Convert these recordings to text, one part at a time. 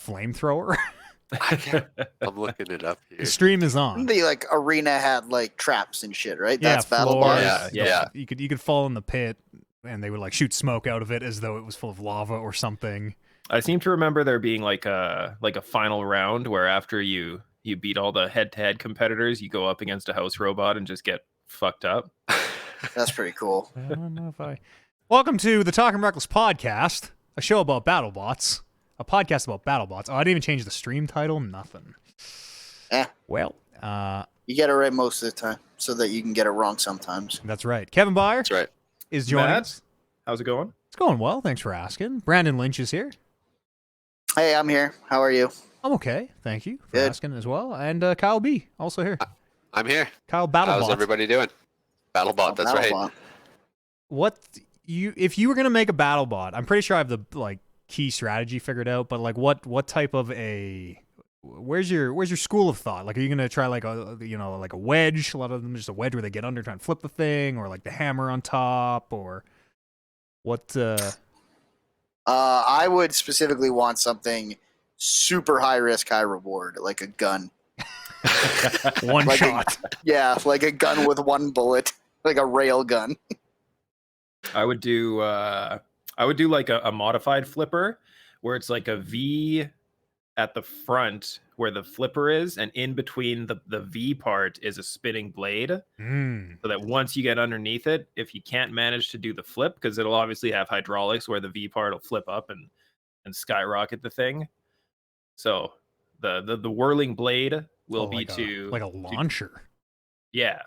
flamethrower. I'm looking it up here. The stream is on. The like arena had like traps and shit, right? Yeah, That's battle floors. bots. Yeah. You could fall in the pit, and they would like shoot smoke out of it as though it was full of lava or something. I seem to remember there being like a final round where after you beat all the head-to-head competitors, you go up against a house robot and just get fucked up. That's pretty cool. I don't know if I. Welcome to the Talking Reckless podcast, a show about BattleBots, a podcast about BattleBots. Oh, I didn't even change the stream title. Nothing. Well, you get it right most of the time, so that you can get it wrong sometimes. that's right. Kevin Byer That's right. is joining Matt, us. how's it going? It's going well. Thanks for asking. Brandon Lynch is here. Hey, I'm here. How are you? I'm okay. Thank you for Good. asking as well. And Kyle B also here. I'm here. Kyle BattleBot. How's everybody doing? BattleBot, that's right. BattleBot. If you were gonna make a BattleBot, I'm pretty sure I have the like key strategy figured out. But like, what type of a where's your school of thought? Like, are you gonna try like a like a wedge? A lot of them just a wedge where they get under, try and flip the thing, or like the hammer on top, or what? I would specifically want something super high risk, high reward, like a gun. One Like shot. Yeah, like a gun with one bullet, like a rail gun. I would do like a modified flipper where it's like a V at the front where the flipper is, and in between the V part is a spinning blade. So that once you get underneath it, if you can't manage to do the flip, because it'll obviously have hydraulics where the V part will flip up and skyrocket the thing. So the whirling blade will be like a launcher. Yeah.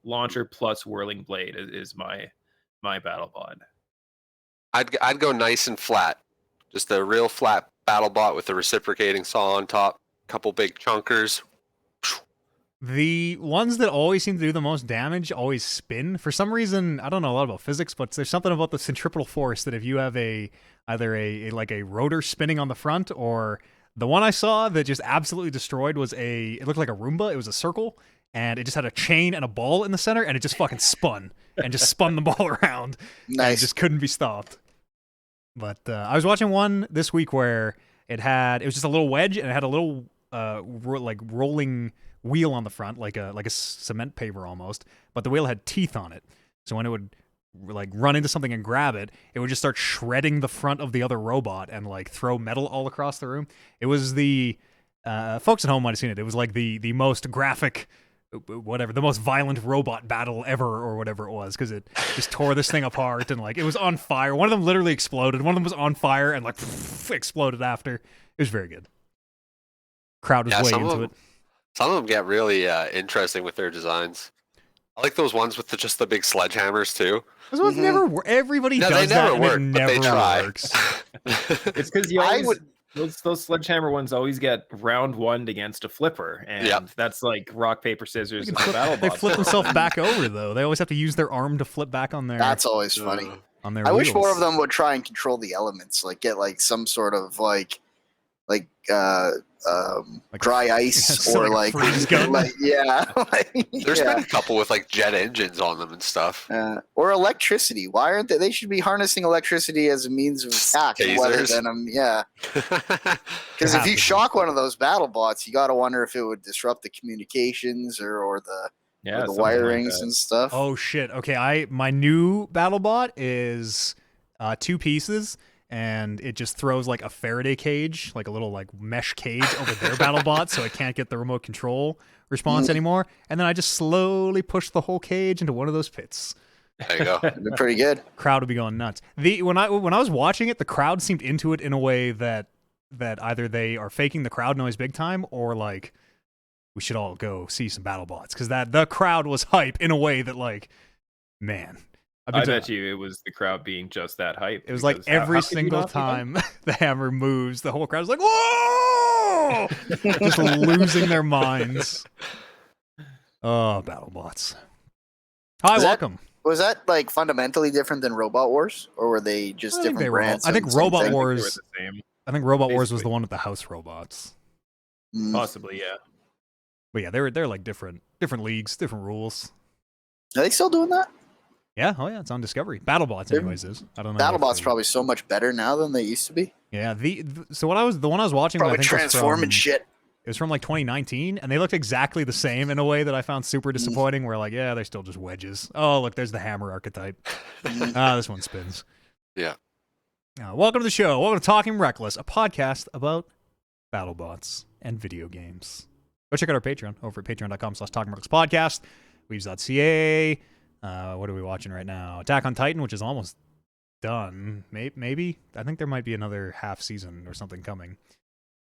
Launcher plus whirling blade is my BattleBot. I'd go nice and flat. Just a real flat BattleBot with a reciprocating saw on top. Couple big chunkers. The ones that always seem to do the most damage always spin. For some reason, I don't know a lot about physics, but there's something about the centripetal force that if you have either a rotor spinning on the front, or the one I saw that just absolutely destroyed was it looked like a Roomba. It was a circle, and it just had a chain and a ball in the center, and it just fucking spun and just spun the ball around. And it Nice. just couldn't be stopped. But I was watching one this week where it was just a little wedge, and it had a little rolling wheel on the front, like a cement paver almost, but the wheel had teeth on it. So when it would like run into something and grab it, it would just start shredding the front of the other robot and like throw metal all across the room. It was the folks at home might have seen it. It was like the most graphic, whatever, the most violent robot battle ever, or whatever it was, because it just tore this thing apart, and like it was on fire. One of them literally exploded. One of them was on fire and like exploded after. It was very good. Crowd was way into it. Some of them get really interesting with their designs. I like those ones with just the big sledgehammers too. Those ones never work. Everybody No, does they never that, work, and it but never they try. works. It's because those sledgehammer ones always get round one against a flipper, and that's like rock paper scissors. They flip themselves back over though. They always have to use their arm to flip back on their. That's always funny. On their I wish wheels. more of them would try and control the elements, like get like some sort of like dry ice so or like like, a freeze gun. There's been a couple with like jet engines on them and stuff. or electricity. Why aren't they? They should be harnessing electricity as a means of attack rather Tasers. than Because if you shock one of those battle bots, you got to wonder if it would disrupt the communications or the wirings and stuff. Oh shit! Okay, my new BattleBot is 2 pieces, and it just throws like a Faraday cage, like a little like mesh cage over their BattleBot, so it can't get the remote control response anymore. And then I just slowly push the whole cage into one of those pits. There you go. They're pretty good. Crowd would be going nuts. When I was watching it, the crowd seemed into it in a way that either they are faking the crowd noise big time, or like we should all go see some BattleBots, because the crowd was hype in a way that like, man. I bet you it was the crowd being just that hype. It was like every single time the hammer moves, the whole crowd's like, whoa! Just losing their minds. Oh, BattleBots. Hi, welcome. Was that like fundamentally different than Robot Wars, or were they just different brands? I think Robot Wars. They were the same. I think Robot Wars was the one with the house robots. Possibly, yeah. But yeah, they're like different leagues, different rules. Are they still doing that? Yeah, oh yeah, it's on Discovery. BattleBots, anyways, is. I don't know. BattleBots probably so much better now than they used to be. Yeah, so the one I was watching, Probably I think transforming shit. It was from like 2019, and they looked exactly the same in a way that I found super disappointing. Where like, yeah, they're still just wedges. Oh, look, there's the hammer archetype. This one spins. Yeah. Welcome to the show. Welcome to Talking Reckless, a podcast about BattleBots and video games. Go check out our Patreon over at patreon.com/talkingrecklesspodcast. Weaves.ca. What are we watching right now? Attack on Titan, which is almost done. Maybe. I think there might be another half season or something coming.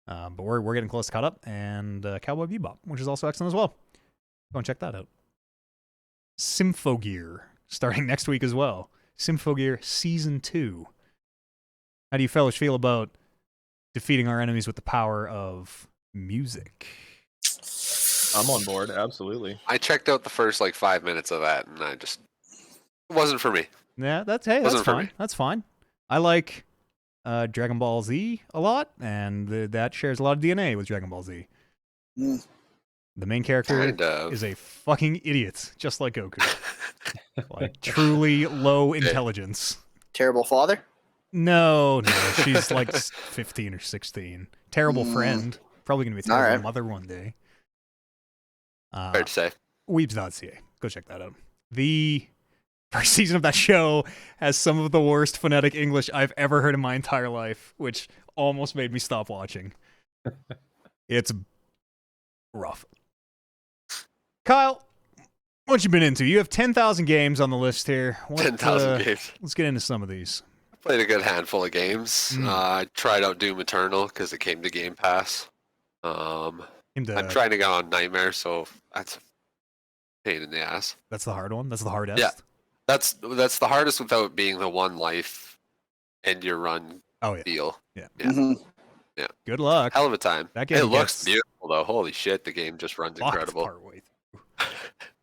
But we're getting close to caught up. And Cowboy Bebop, which is also excellent as well. Go and check that out. Symphogear, starting next week as well. Symphogear Season 2. How do you fellas feel about defeating our enemies with the power of music? I'm on board, absolutely. I checked out the first like 5 minutes of that, and it wasn't for me. Yeah, that's fine. That's fine. I like Dragon Ball Z a lot, and that shares a lot of DNA with Dragon Ball Z. Mm. The main character is a fucking idiot, just like Goku. Like truly low intelligence. Terrible father? No, she's like 15 or 16. Terrible friend. Probably gonna be a terrible mother one day. Fair to say. Weebs.ca. Go check that out. The first season of that show has some of the worst phonetic English I've ever heard in my entire life, which almost made me stop watching. It's rough. Kyle, what you been into? You have 10,000 games on the list here. 10,000 games. Let's get into some of these. Played a good handful of games. I tried out Doom Eternal because it came to Game Pass. I'm trying to get on Nightmare, so that's a pain in the ass. That's the hard one? That's the hardest? Yeah. That's the hardest without being the one life end your run deal. Yeah. Mm-hmm. Yeah. Good luck. Hell of a time. That game it looks beautiful though. Holy shit, the game just runs incredible. Partway through.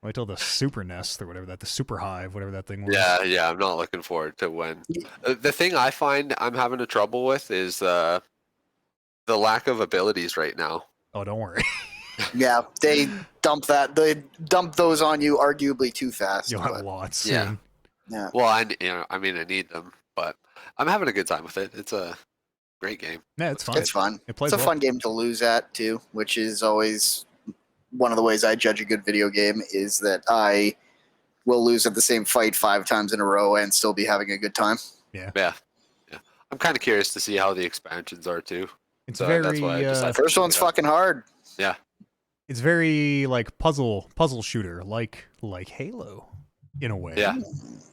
Wait till the Super Nest or whatever the Super Hive, whatever that thing was. Yeah, I'm not looking forward to when. The thing I find I'm having a trouble with is the lack of abilities right now. Oh, don't worry. Yeah, they dump those on you arguably too fast. You'll have lots. Yeah. Yeah. Well, I need them, but I'm having a good time with it. It's a great game. Yeah, it's fun. It's fun. It's a fun game to lose at too, which is always one of the ways I judge a good video game is that I will lose at the same fight 5 times in a row and still be having a good time. Yeah. I'm kind of curious to see how the expansions are too. It's very. That's why I decided first one's fucking hard. Yeah. It's very like puzzle shooter, like Halo, in a way. Yeah.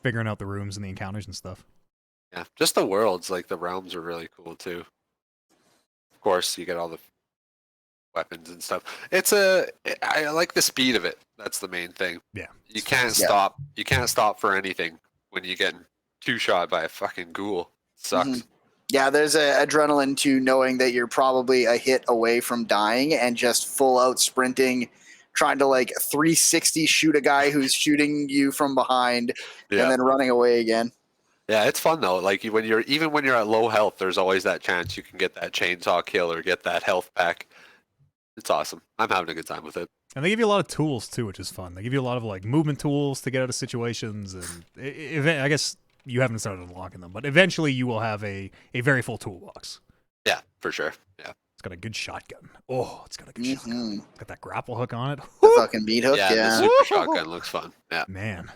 Figuring out the rooms and the encounters and stuff. Yeah, just the worlds, like the realms, are really cool too. Of course, you get all the weapons and stuff. I like the speed of it. That's the main thing. Yeah. You can't stop. You can't stop for anything when you get 2-shot by a fucking ghoul. Sucks. Mm-hmm. Yeah, there's adrenaline to knowing that you're probably a hit away from dying and just full out sprinting, trying to like 360 shoot a guy who's shooting you from behind and then running away again. Yeah, it's fun though. Like when you're at low health, there's always that chance you can get that chainsaw kill or get that health pack. It's awesome. I'm having a good time with it. And they give you a lot of tools too, which is fun. They give you a lot of like movement tools to get out of situations, and I guess you haven't started unlocking them, but eventually you will have a very full toolbox. Yeah, for sure. Yeah. It's got a good shotgun. Oh, it's got a good shotgun. It's got that grapple hook on it. The fucking meat hook, yeah. The super shotgun looks fun. Yeah. Man.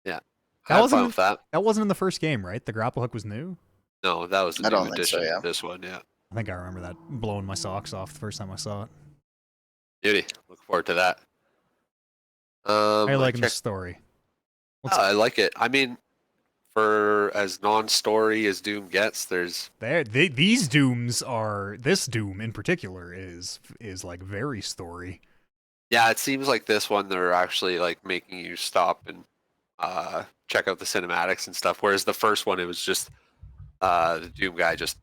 Yeah. I had fun with that. That wasn't in the first game, right? The grapple hook was new? No, that was the new edition. So, yeah. This one, yeah. I think I remember that blowing my socks off the first time I saw it. Beauty. Look forward to that. How you liking the story? I like it. I mean, for as non-story as Doom gets, these Dooms are. This Doom in particular is like very story. Yeah, it seems like this one they're actually like making you stop and check out the cinematics and stuff. Whereas the first one, it was just the Doom guy just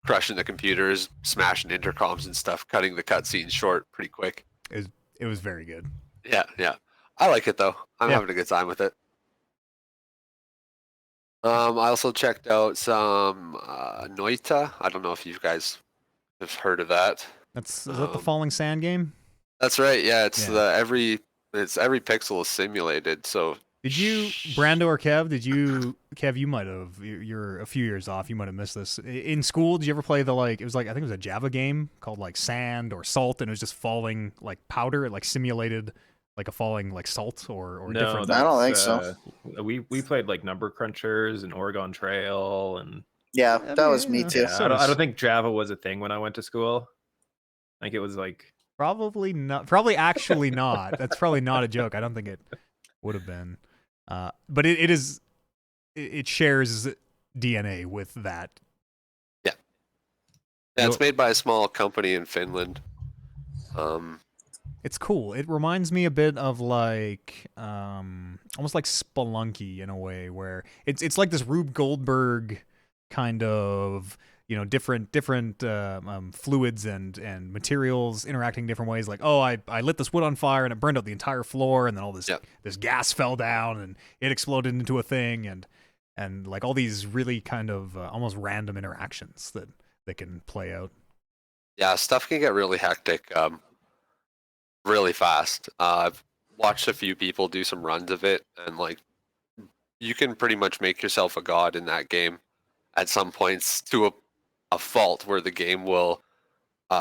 crushing the computers, smashing intercoms and stuff, cutting the cutscenes short pretty quick. It was very good. Yeah. I like it though. I'm having a good time with it. I also checked out some Noita. I don't know if you guys have heard of that. Is that the Falling Sand game? That's right. Yeah, it's every pixel is simulated. So Did you, Brando or Kev? Kev? You might have. You're a few years off. You might have missed this. In school, did you ever play the like? It was like I think it was a Java game called like Sand or Salt, and it was just falling like powder. It like simulated like a falling like salt or No, different. I don't think so. We played like Number Crunchers and Oregon Trail, and Yeah, that was me Yeah. too. yeah, I don't think Java was a thing when I went to school. I think it was like Probably not. Probably actually not. That's probably not a joke. I don't think it would have been. But it is. It shares DNA with that. Yeah, it's made by a small company in Finland. It's cool. It reminds me a bit of like almost like Spelunky in a way, where it's like this Rube Goldberg kind of, you know, different fluids and materials interacting different ways. Like, oh, I lit this wood on fire and it burned out the entire floor, and then all this this gas fell down and it exploded into a thing, and like all these really kind of almost random interactions that can play out. Yeah, stuff can get really hectic really fast. I've watched a few people do some runs of it, and like you can pretty much make yourself a god in that game at some points to a fault where the game will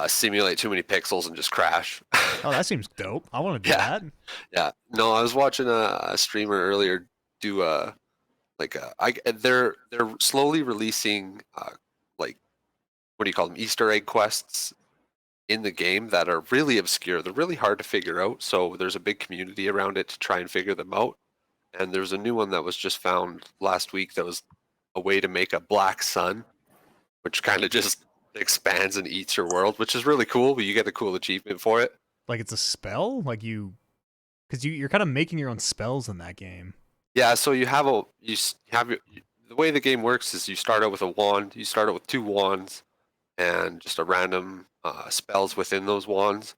simulate too many pixels and just crash. Oh, that seems dope. I want to do that. Yeah. No, I was watching a streamer earlier do they're slowly releasing like what do you call them, Easter egg quests in the game that are really obscure. They're really hard to figure out. So there's a big community around it to try and figure them out. And there's a new one that was just found last week that was a way to make a black sun, which kind of just expands and eats your world, which is really cool, but you get a cool achievement for it. Like it's a spell? Like because you're kind of making your own spells in that game. Yeah, so the way the game works is you start out with a wand. You start out with 2 wands and just a random spells within those wands.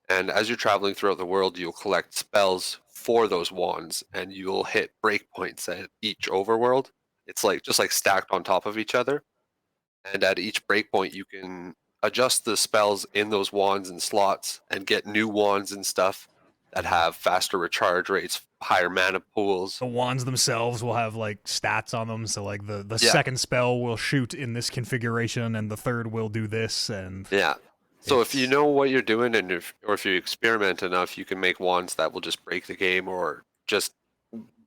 And as you're traveling throughout the world, you'll collect spells for those wands, and you'll hit breakpoints at each overworld. It's like just like stacked on top of each other. And at each breakpoint, you can adjust the spells in those wands and slots and get new wands and stuff that have faster recharge rates, higher mana pools. The wands themselves will have like stats on them, so like the second spell will shoot in this configuration, and the third will do this, and yeah. So if you know what you're doing, and if you experiment enough, you can make wands that will just break the game or just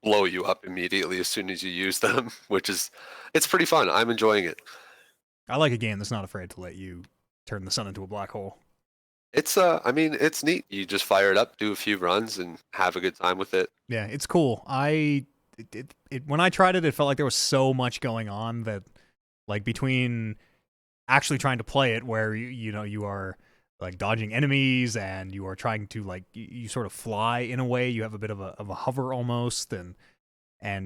blow you up immediately as soon as you use them, it's pretty fun. I'm enjoying it. I like a game that's not afraid to let you turn the sun into a black hole. It's it's neat. You just fire it up, do a few runs, and have a good time with it. Yeah, it's cool. When I tried it, it felt like there was so much going on that, like, between actually trying to play it, where you are like dodging enemies and you are trying to like you sort of fly in a way. You have a bit of a hover almost, and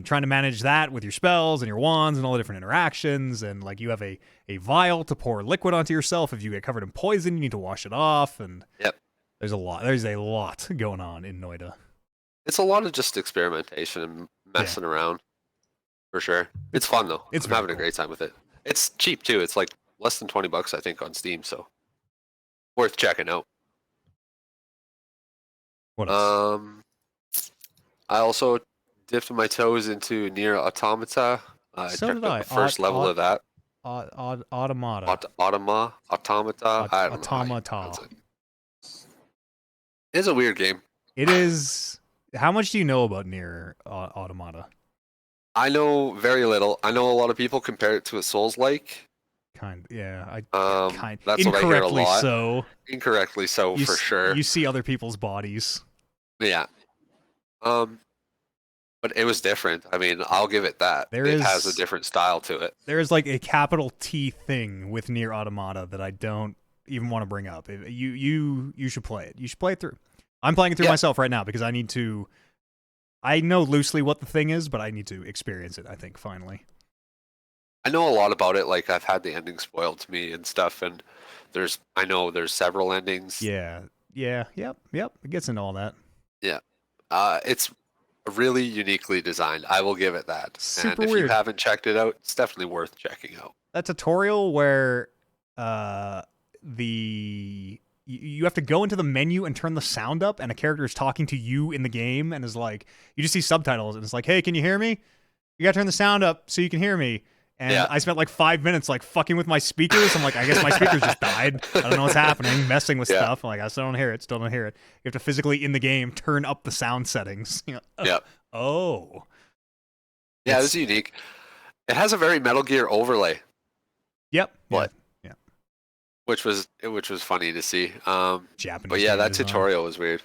trying to manage that with your spells and your wands and all the different interactions, and like you have a vial to pour liquid onto yourself. If you get covered in poison, you need to wash it off, and there's a lot going on in Noida. It's a lot of just experimentation and messing around, for sure. It's fun though. I'm having a great time with it. It's cheap too. It's like less than $20, I think, on Steam, so worth checking out. What else? I also dipped my toes into Nier Automata. I checked out the first level of that. Automata. Automata. I don't know. It's a weird game. It is. How much do you know about Nier Automata? I know very little. I know a lot of people compare it to a Souls-like. Yeah. That's what I hear a lot. So. Incorrectly so, for sure. You see other people's bodies. Yeah. But it was different. I mean, I'll give it that. It has a different style to it. There is like a capital T thing with Nier Automata that I don't even want to bring up. You should play it. You should play it through. I'm playing it through myself right now because I need to. I know loosely what the thing is, but I need to experience it, I think, finally. I know a lot about it. Like, I've had the ending spoiled to me and stuff, and I know there's several endings. Yep. It gets into all that. Yeah. It's really uniquely designed. I will give it that. Super and if weird. you haven't checked it out, it's definitely worth checking out. That tutorial where the you have to go into the menu and turn the sound up, and a character is talking to you in the game, and is like, you just see subtitles, and it's like, hey, can you hear me? You gotta turn the sound up so you can hear me. And I spent like 5 minutes like fucking with my speakers. I'm like, I guess my speakers just died. I don't know what's happening, messing with stuff. I'm like, I still don't hear it. Still don't hear it. You have to physically in the game turn up the sound settings. Oh. Yeah, it was unique. It has a very Metal Gear overlay. Yep. What? Yeah. Which was funny to see. Japanese. But yeah, that design. tutorial was weird.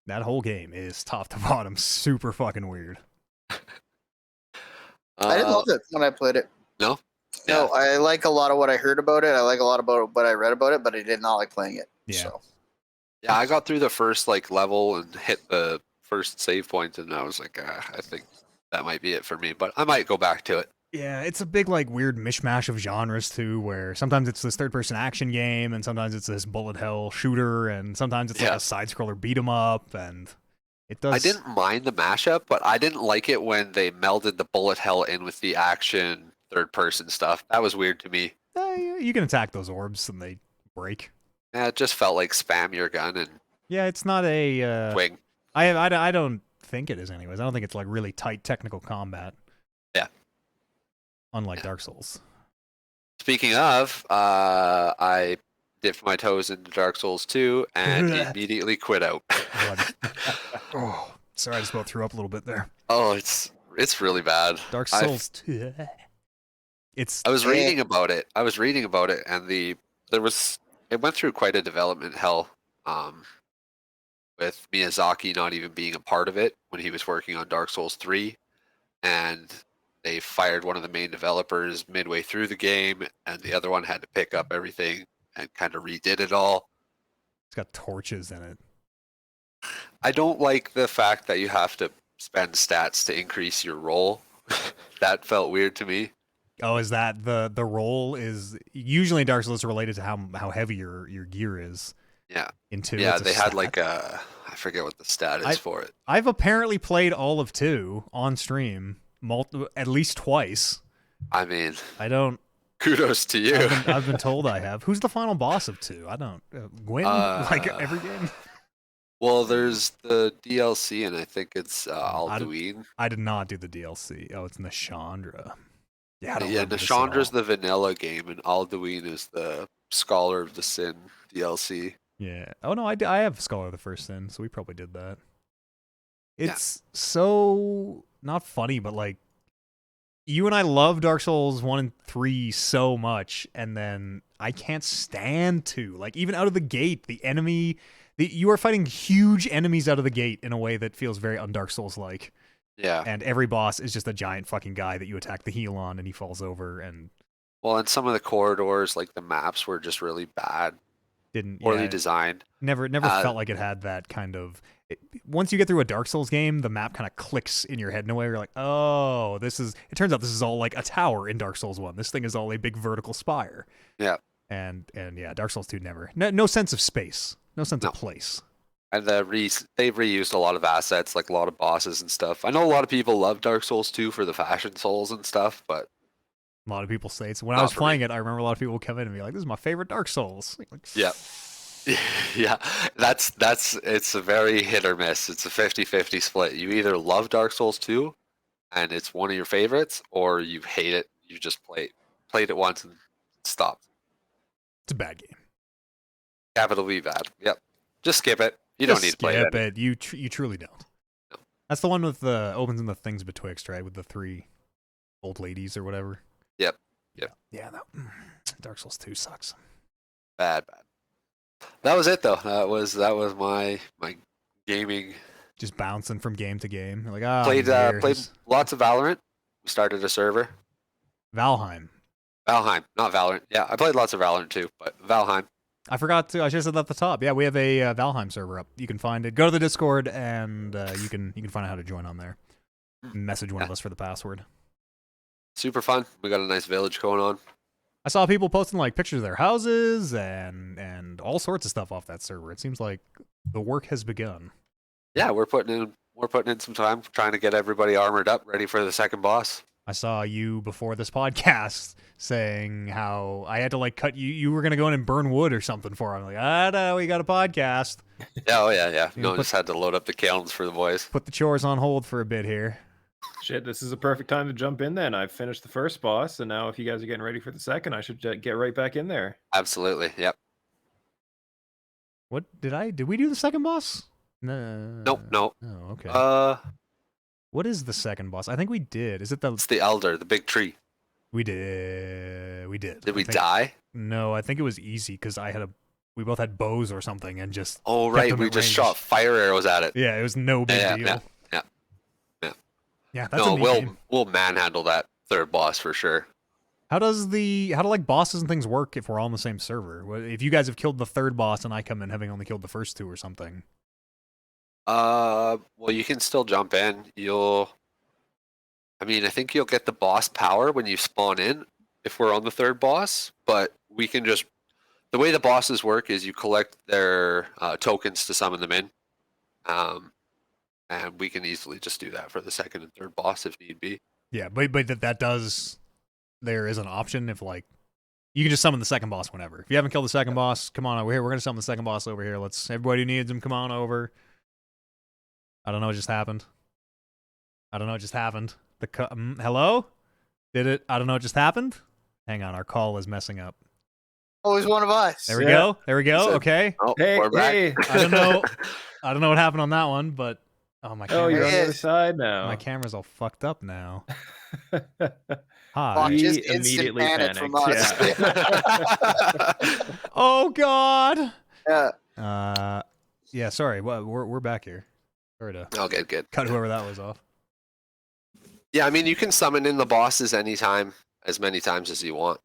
That whole game is top to bottom super fucking weird. I didn't love it when I played it. No? No, I like a lot of what I heard about it. I like a lot about what I read about it, but I did not like playing it. Yeah. So. Yeah, I got through the first like level and hit the first save point, and I was like, I think that might be it for me. But I might go back to it. Yeah, it's a big like weird mishmash of genres too, where sometimes it's this third-person action game, and sometimes it's this bullet hell shooter, and sometimes it's like a side-scroller beat 'em up, and it does. I didn't mind the mashup, but I didn't like it when they melded the bullet hell in with the action third-person stuff. That was weird to me. You can attack those orbs and they break. Yeah, it just felt like spam your gun and yeah, it's not a swing. I don't think it is anyways. I don't think it's like really tight technical combat. Yeah. Unlike Dark Souls. Speaking of, I dipped my toes into Dark Souls 2 and immediately quit out. Oh, sorry, I just about threw up a little bit there. Oh, it's really bad. Dark Souls 2. I was reading about it. And it went through quite a development hell, with Miyazaki not even being a part of it when he was working on Dark Souls 3, and they fired one of the main developers midway through the game, and the other one had to pick up everything and kind of redid it all. It's got torches in it. I don't like the fact that you have to spend stats to increase your roll. That felt weird to me. Oh, is that the roll is usually in Dark Souls related to how heavy your gear is? Yeah. Yeah, they had like I forget what the stat is for it. I've apparently played all of 2 on stream, at least twice. I mean, I don't. Kudos to you. I've been told I have. Who's the final boss of 2? I don't. Gwyn? Like every game? Well, there's the DLC, and I think it's Alduin. I did not do the DLC. Oh, it's Nashandra. Yeah, Nashandra's the vanilla game, and Alduin is the Scholar of the Sin DLC. Yeah. Oh no, I have Scholar of the First Sin, so we probably did that. It's so not funny, but like you and I love Dark Souls 1 and 3 so much, and then I can't stand 2. Like even out of the gate, you are fighting huge enemies out of the gate in a way that feels very un-Dark Souls-like. Yeah. And every boss is just a giant fucking guy that you attack the heal on, and he falls over. And some of the corridors, like the maps, were just really bad. Poorly designed. Never felt like it had that kind of. Once you get through a Dark Souls game, the map kind of clicks in your head in a way. You're like, oh, this is. It turns out this is all like a tower in Dark Souls 1. This thing is all a big vertical spire. Yeah. And yeah, Dark Souls 2 never. No sense of space. No sense of place. And they've reused a lot of assets, like a lot of bosses and stuff. I know a lot of people love Dark Souls 2 for the fashion souls and stuff, but a lot of people say it's. When I was playing it, I remember a lot of people would come in and be like, "This is my favorite Dark Souls." Like, yeah, yeah. It's a very hit or miss. It's a 50-50 split. You either love Dark Souls 2, and it's one of your favorites, or you hate it. You just played it once and stopped. It's a bad game. Capital V bad. Yep. Just skip it. You don't need to play it. You truly don't. No. That's the one with the opens in the things betwixt, right? With the 3 old ladies or whatever. Yep. Yeah. Dark Souls 2 sucks. Bad. That was it though. That was my gaming. Just bouncing from game to game. Like played lots of Valorant. We started a server. Valheim, not Valorant. Yeah, I played lots of Valorant too, but Valheim. I forgot to. I should have said that at the top. Yeah, we have a Valheim server up. You can find it. Go to the Discord, and you can find out how to join on there. Message one of us for the password. Super fun. We got a nice village going on. I saw people posting like pictures of their houses and all sorts of stuff off that server. It seems like the work has begun. Yeah, we're putting in some time trying to get everybody armored up, ready for the second boss. I saw you before this podcast saying how I had to like cut you. You were gonna go in and burn wood or something for him. Like, no, we got a podcast. Yeah, oh yeah. You No, put- just had to load up the kilns for the boys. Put the chores on hold for a bit here. Shit, this is a perfect time to jump in then. I've finished the first boss, and now if you guys are getting ready for the second, I should get right back in there. Absolutely. Yep. What did we do the second boss? No. Nope. No. Oh, okay. Uh, What is the second boss? I think we did. Is it the it's the elder, the big tree. we did? We did. Did we I think- die? No, I think it was easy because we both had bows or something and just Oh kept right, them we at just range. shot fire arrows at it. Yeah, it was no big Yeah, deal. yeah. Yeah, that's No, a neat we'll game. we'll manhandle that third boss for sure. How do like bosses and things work if we're all on the same server? If you guys have killed the third boss and I come in having only killed the first two or something? Well, you can still jump in. I think you'll get the boss power when you spawn in if we're on the third boss, but we can just, the way the bosses work is you collect their tokens to summon them in. And we can easily just do that for the second and third boss if need be. Yeah, but that does. There is an option if like you can just summon the second boss whenever. If you haven't killed the second boss, come on over here. We're gonna summon the second boss over here. Let's everybody who needs him, come on over. I don't know what just happened. Hello? Did it? I don't know what just happened. Hang on, our call is messing up. Always one of us. There we Yeah. go. There we go. So- Okay. Oh, Hey, we're back. hey. I don't know. I don't know what happened on that one, but my Oh, you're camera, on the other Yes. side now. my camera's all fucked up now. Fuck, Hi. We just instant immediately panic from panicked. us. Yeah. Oh God. Yeah. Yeah. Sorry. Well, we're back here. Sorry to Oh, good. cut whoever that was off. Yeah, you can summon in the bosses anytime, as many times as you want.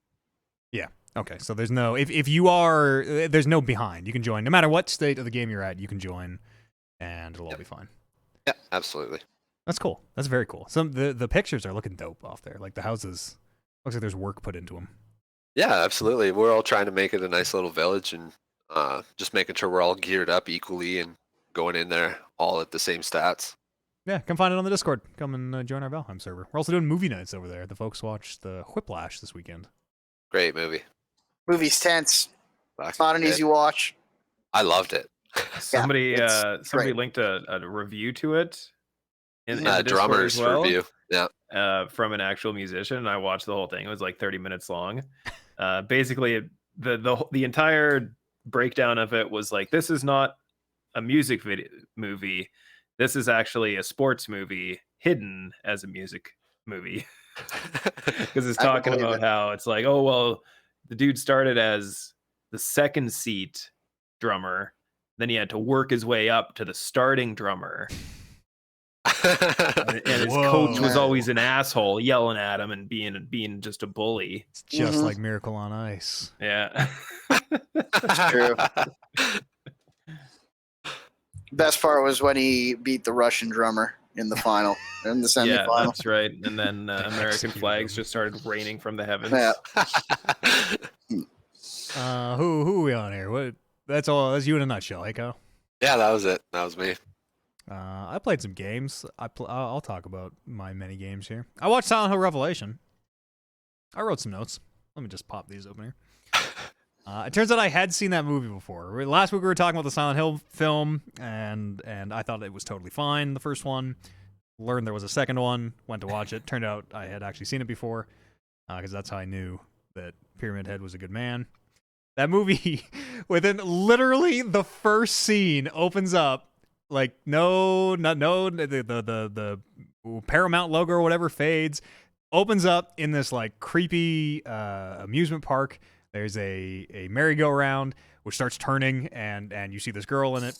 Okay. So there's no if you are there's no behind. You can join no matter what state of the game you're at. You can join, and it'll all Yep. be fine. Yeah, absolutely. That's cool. That's very cool. The pictures are looking dope off there. Like the houses, looks like there's work put into them. Yeah, absolutely. We're all trying to make it a nice little village and just making sure we're all geared up equally and going in there all at the same stats. Yeah, come find it on the Discord. Come and join our Valheim server. We're also doing movie nights over there. The folks watched the Whiplash this weekend. Great movie. Movie's tense. Back It's not in an the easy day. watch. I loved it. Somebody it's somebody great. linked a review to it in the Discord Drummer's as well, review. Yeah. from an actual musician, and I watched the whole thing. It was like 30 minutes long. Basically, the entire breakdown of it was like, this is not a music video movie. This is actually a sports movie hidden as a music movie. Because it's I can talking believe about it. how it's like, oh well, the dude started as the second seat drummer, then he had to work his way up to the starting drummer, and his coach was Whoa. always an asshole, yelling at him and being just a bully. It's just Mhm. like Miracle on Ice. Yeah. It's true. Best part was when he beat the Russian drummer in the final, in the Yeah, semifinal. that's right. And then American Executed flags him. just started raining from the heavens. Yeah. Who are we on here? What? That's all. That's you in a nutshell, hey, Kyle. Yeah, that was it. That was me. I played some games. I'll talk about my many games here. I watched Silent Hill Revelation. I wrote some notes. Let me just pop these open here. It turns out I had seen that movie before. Last week we were talking about the Silent Hill film, and I thought it was totally fine, the first one. Learned there was a second one. Went to watch it. Turned out I had actually seen it before, because that's how I knew that Pyramid Head was a good man. That movie, within literally the first scene, opens up like the Paramount logo or whatever fades, opens up in this like creepy amusement park. There's a merry-go-round which starts turning, and you see this girl in it.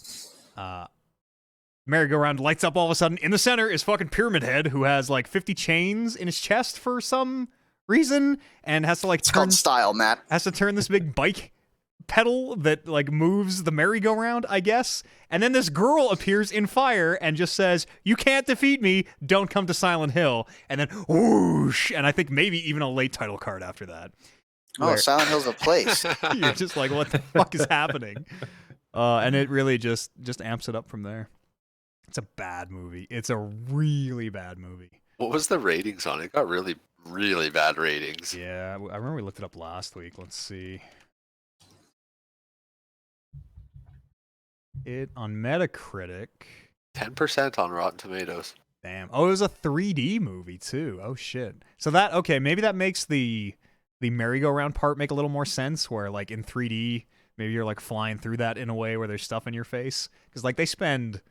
Merry-go-round lights up all of a sudden. In the center is fucking Pyramid Head, who has like 50 chains in his chest for some reason, and has to like It's turn called style, Matt. this big bike pedal that like moves the merry-go-round, I guess. And then this girl appears in fire and just says, "You can't defeat me. Don't come to Silent Hill." And then whoosh, and I think maybe even a late title card after that. Oh, Where- Silent Hill's a place. You're just like, what the fuck is happening? And it really just amps it up from there. It's a bad movie. It's a really bad movie. What was the ratings on it? It got really, really bad ratings. Yeah, I remember we looked it up last week. Let's see. It on Metacritic. 10% on Rotten Tomatoes. Damn. Oh, it was a 3D movie too. Oh shit. So that okay, maybe that makes the merry-go-round part make a little more sense where like in 3D maybe you're like flying through that in a way where there's stuff in your face cuz like they spend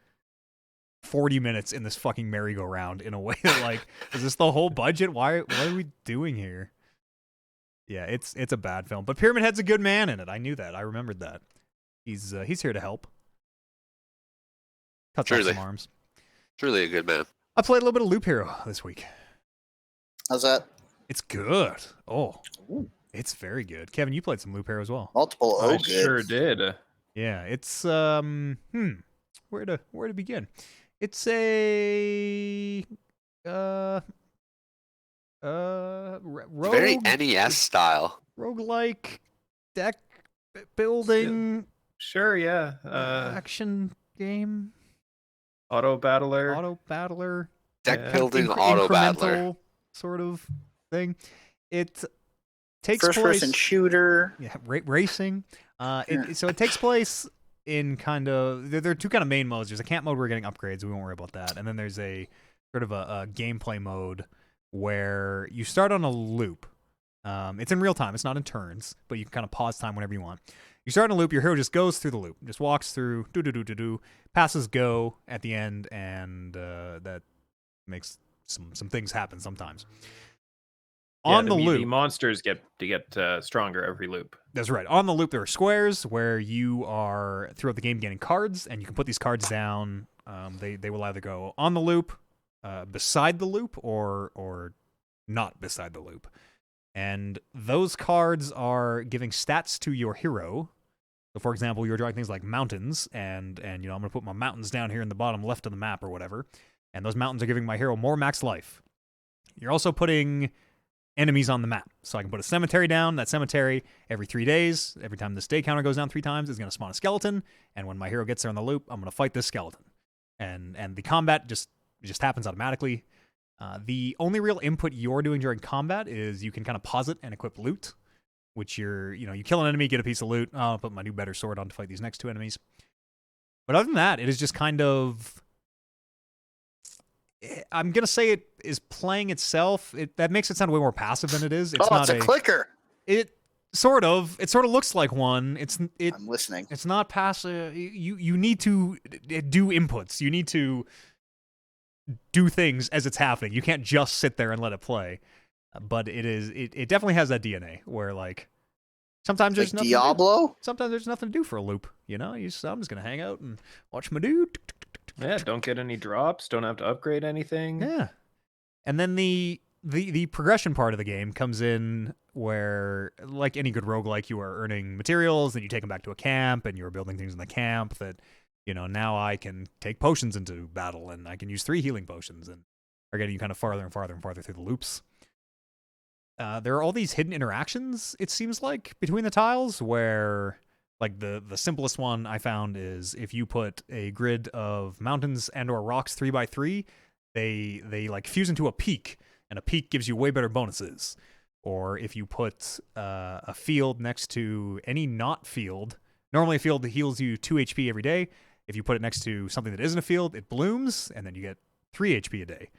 40 minutes in this fucking merry-go-round in a way that like is this the whole budget? What are we doing here? Yeah, it's a bad film. But Pyramid Head's a good man in it. I knew that. I remembered that. He's here to help. Cuts off some arms. Truly a good man. I played a little bit of Loop Hero this week. How's that? It's good. Oh, Ooh. it's very good. Kevin, you played some Loop Hero as well. Multiple I good. sure did. Yeah, it's where to begin? It's a Very NES style. roguelike deck building Sure, yeah. action game. Auto battler. Auto battler. Deck building auto battler. Incremental sort of thing. It takes First place. person shooter. Yeah, racing. So it takes place in kind of there are two kind of main modes. There's a camp mode where we're getting upgrades. We won't worry about that. And then there's a sort of a gameplay mode where you start on a loop. It's in real time. It's not in turns, but you can kind of pause time whenever you want. You start on a loop. Your hero just goes through the loop, just walks through, passes go at the end, and that makes some things happen sometimes. Yeah, On the loop, the monsters get stronger every loop. That's right. On the loop, there are squares where you are throughout the game getting cards, and you can put these cards down. They will either go on the loop, beside the loop, or not beside the loop. And those cards are giving stats to your hero. So, for example, you're drawing things like mountains, and I'm going to put my mountains down here in the bottom left of the map or whatever. And those mountains are giving my hero more max life. You're also putting enemies on the map. So I can put a cemetery down. That cemetery, every 3 days, every time this day counter goes down 3 times, is going to spawn a skeleton. And when my hero gets there on the loop, I'm going to fight this skeleton. And the combat just happens automatically. The only real input you're doing during combat is you can kind of pause it and equip loot, which you kill an enemy, get a piece of loot. Oh, I'll put my new better sword on to fight these next 2 enemies. But other than that, it is just kind of, I'm going to say it is playing itself. That makes it sound way more passive than it is. It's not it's a clicker. It sort of looks like one. I'm listening. It's not passive. You need to do inputs. You need to do things as it's happening. You can't just sit there and let it play. But it definitely has that DNA where like sometimes there's like nothing Diablo. Sometimes there's nothing to do for a loop. I'm just gonna hang out and watch my dude. Yeah, don't get any drops. Don't have to upgrade anything. Yeah, and then the progression part of the game comes in where, like any good roguelike, you are earning materials, and you take them back to a camp, and you're building things in the camp that, now I can take potions into battle, and I can use 3 healing potions, and are getting you kind of farther and farther and farther through the loops. There are all these hidden interactions, it seems like, between the tiles, where, like, the simplest one I found is if you put a grid of mountains and or rocks 3x3, they like fuse into a peak, and a peak gives you way better bonuses. Or if you put a field next to any not field, normally a field that heals you 2 HP every day. If you put it next to something that isn't a field, it blooms, and then you get 3 HP a day.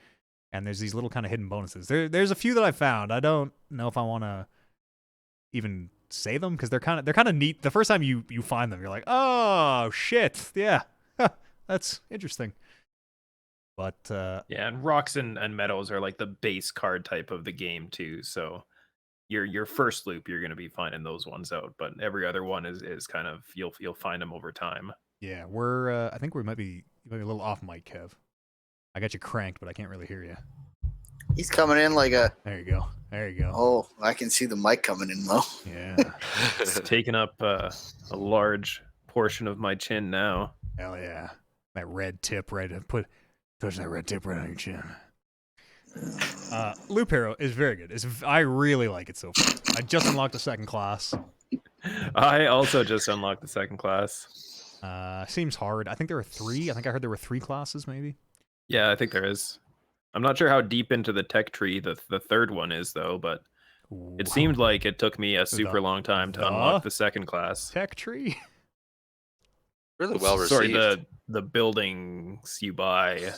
And there's these little kind of hidden bonuses. There's a few that I found. I don't know if I want to even say them because they're kind of neat. The first time you find them, you're like, oh shit, yeah, that's interesting. But yeah, and rocks and meadows are like the base card type of the game too. So your first loop, you're going to be finding those ones out, but every other one is kind of you'll find them over time. Yeah, I think you might be a little off mic, Kev. I got you cranked, but I can't really hear you. He's coming in like a. There you go. There you go. Oh, I can see the mic coming in low. Yeah. It's taking up a large portion of my chin now. Hell yeah. That red tip right touch that red tip right on your chin. Loop Hero is very good. I really like it so far. I just unlocked the 2nd class. I also just unlocked the 2nd class. Seems hard. I think there are 3. I think I heard there were 3 classes maybe. Yeah, I think there is. I'm not sure how deep into the tech tree the third one is though, but it Ooh. seemed like it took me a super long time to unlock the second class. Tech tree. Really well Sorry, received. the buildings you buy.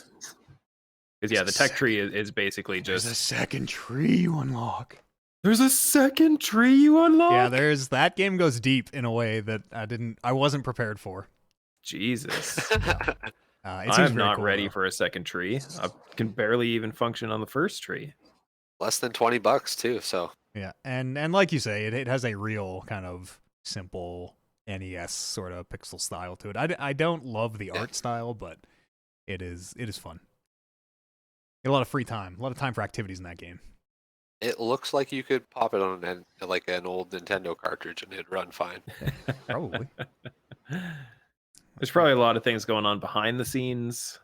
Because yeah, the tech tree is basically There's a just second tree you unlock. there's a second tree you unlock. Yeah, that game goes deep in a way that I wasn't prepared for. Jesus. It seems I'm very not cool, ready though. for a second tree. I can barely even function on the first tree. Less than $20 too. So Yeah, and like you say, it has a real kind of simple NES sort of pixel style to it. I don't love the art style, but it is fun. A lot of free time, a lot of time for activities in that game. it looks like you could pop it on like an old Nintendo cartridge and it'd run fine. Probably. There's probably a lot of things going on behind the scenes.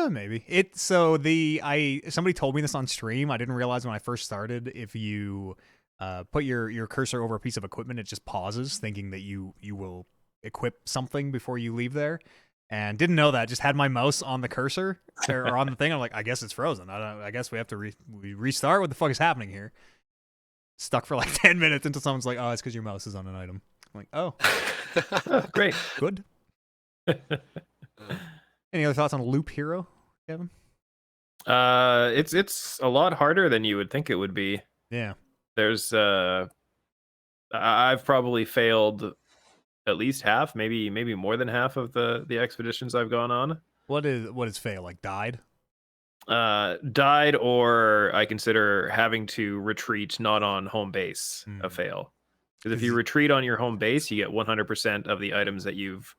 Maybe. Somebody told me this on stream. I didn't realize when I first started, if you put your cursor over a piece of equipment, it just pauses, thinking that you will equip something before you leave there. And didn't know that. Just had my mouse on the cursor or on the thing. I'm like, I guess it's frozen. I guess we have to restart. What the fuck is happening here? Stuck for like 10 minutes until someone's like, oh, it's because your mouse is on an item. I'm like, oh, Oh, great. good. Any other thoughts on Loop Hero, Kevin? It's a lot harder than you would think it would be. Yeah. There's I've probably failed at least half, maybe more than half of the expeditions I've gone on. What is fail? Like died? Died, or I consider having to retreat not on home base a fail. Because if you retreat on your home base, you get 100% of the items that you've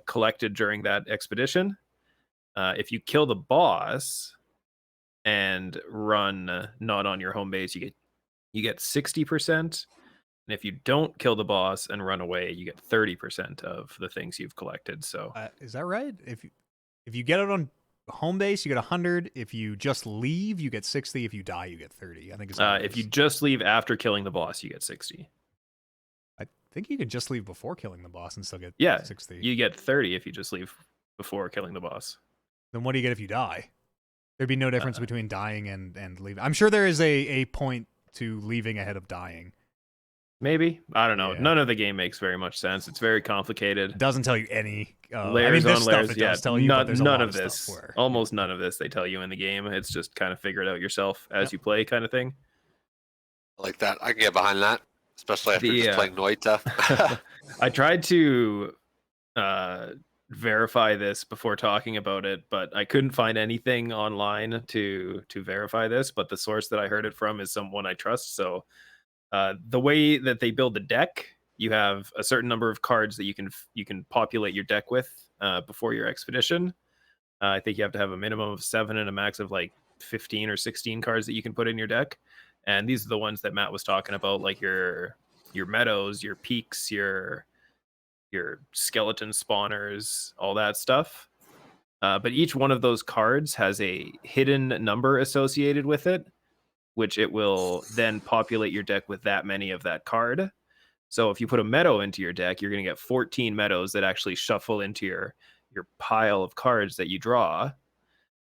collected during that expedition. If you kill the boss and run not on your home base, you get 60%. And if you don't kill the boss and run away, you get 30% of the things you've collected. So Is that right? If you get it on home base, you get 100. If you just leave, you get 60. If you die, you get 30. I think it's if you just leave after killing the boss, you get 60. I think you could just leave before killing the boss and still get 60. You get 30 if you just leave before killing the boss. Then what do you get if you die? There'd be no difference between dying and leaving. I'm sure there is a point to leaving ahead of dying. Maybe. I don't know. Yeah. None of the game makes very much sense. It's very complicated. It doesn't tell you any. Layers this on stuff layers. it Yeah, does tell you, but there's none a lot of this. stuff where, Almost none of this they tell you in the game. It's just kind of figure it out yourself as you play kind of thing. Like that, I can get behind that, especially after just playing Noita. I tried to verify this before talking about it, but I couldn't find anything online to verify this. But the source that I heard it from is someone I trust. So the way that they build the deck, you have a certain number of cards that you can populate your deck with before your expedition. I think you have to have a minimum of 7 and a max of like 15 or 16 cards that you can put in your deck. And these are the ones that Matt was talking about, like your meadows, your peaks, your skeleton spawners, all that stuff. But each one of those cards has a hidden number associated with it, which it will then populate your deck with that many of that card. So if you put a meadow into your deck, you're going to get 14 meadows that actually shuffle into your pile of cards that you draw.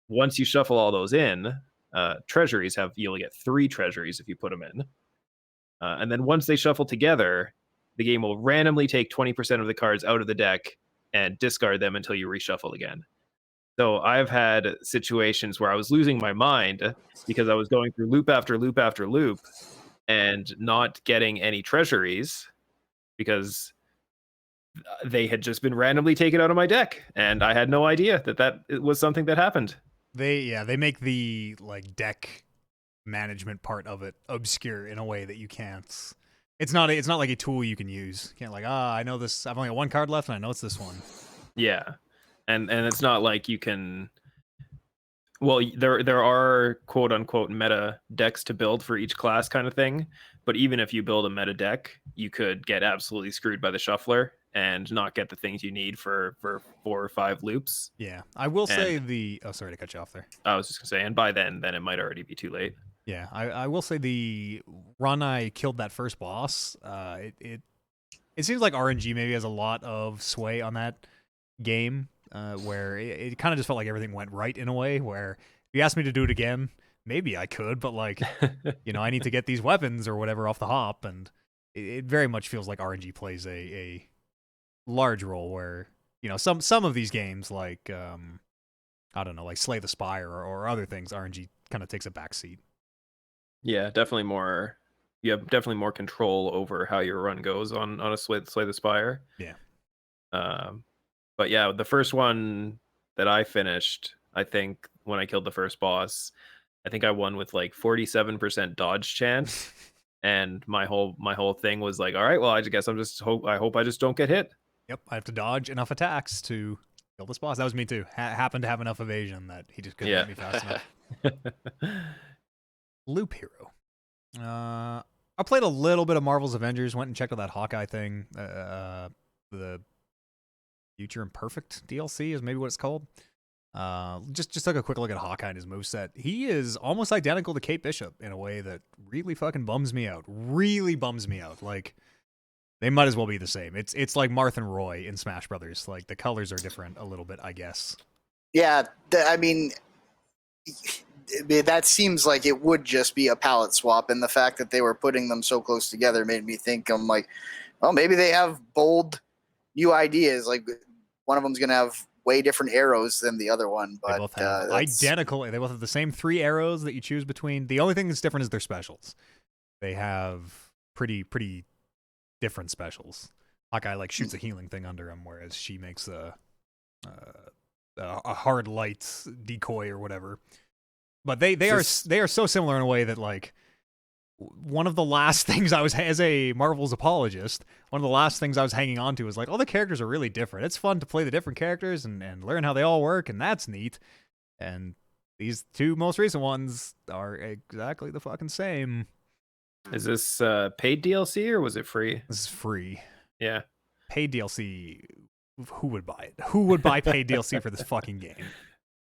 Once you shuffle all those in, treasuries you'll get 3 treasuries if you put them in. And then once they shuffle together, the game will randomly take 20% of the cards out of the deck and discard them until you reshuffle again. So I've had situations where I was losing my mind because I was going through loop after loop after loop and not getting any treasuries because they had just been randomly taken out of my deck, and I had no idea that it was something that happened. They make the like deck management part of it obscure in a way that you can't. It's not like a tool you can use. You can't like, I know this. I've only got 1 card left, and I know it's this one. Yeah, and it's not like you can. Well, there are quote unquote meta decks to build for each class kind of thing, but even if you build a meta deck, you could get absolutely screwed by the shuffler and not get the things you need for 4 or 5 loops. Yeah, I will say sorry to cut you off there. I was just gonna say, and by then it might already be too late. Yeah, I will say the run I killed that first boss, it seems like RNG maybe has a lot of sway on that game, where it kind of just felt like everything went right in a way where you asked me to do it again, maybe I could, but like, I need to get these weapons or whatever off the hop, and it very much feels like RNG plays a large role where, some of these games like, I don't know, like Slay the Spire or other things, RNG kind of takes a backseat. Yeah, definitely more. You have definitely more control over how your run goes on a Slay the Spire. Yeah. But yeah, the first one that I finished, I think when I killed the first boss, I think I won with like 47% dodge chance, and my whole thing was like, all right, well, I guess I hope I just don't get hit. Yep, I have to dodge enough attacks to kill this boss. That was me too. Happened to have enough evasion that he just couldn't hit me fast enough. Loop Hero. I played a little bit of Marvel's Avengers. Went and checked out that Hawkeye thing. The Future Imperfect DLC is maybe what it's called. Just took a quick look at Hawkeye and his moveset. He is almost identical to Kate Bishop in a way that really fucking bums me out. Really bums me out. Like, they might as well be the same. It's like Marth and Roy in Smash Brothers. Like, the colors are different a little bit, I guess. Yeah, I mean, that seems like it would just be a palette swap, and the fact that they were putting them so close together made me think, I'm like, well, maybe they have bold new ideas. Like, one of them's going to have way different arrows than the other one, but they both have identical. They both have the same 3 arrows that you choose between. The only thing that's different is their specials. They have pretty different specials. Hawkeye like shoots a healing thing under him, whereas she makes a hard light decoy or whatever. But they are so similar in a way that, like, one of the last things I was, as a Marvel's apologist, one of the last things I was hanging on to was like, all the characters are really different. It's fun to play the different characters and learn how they all work, and that's neat. And these 2 most recent ones are exactly the fucking same. Is this paid DLC or was it free? This is free. Yeah. Paid DLC. Who would buy it? Who would buy paid DLC for this fucking game?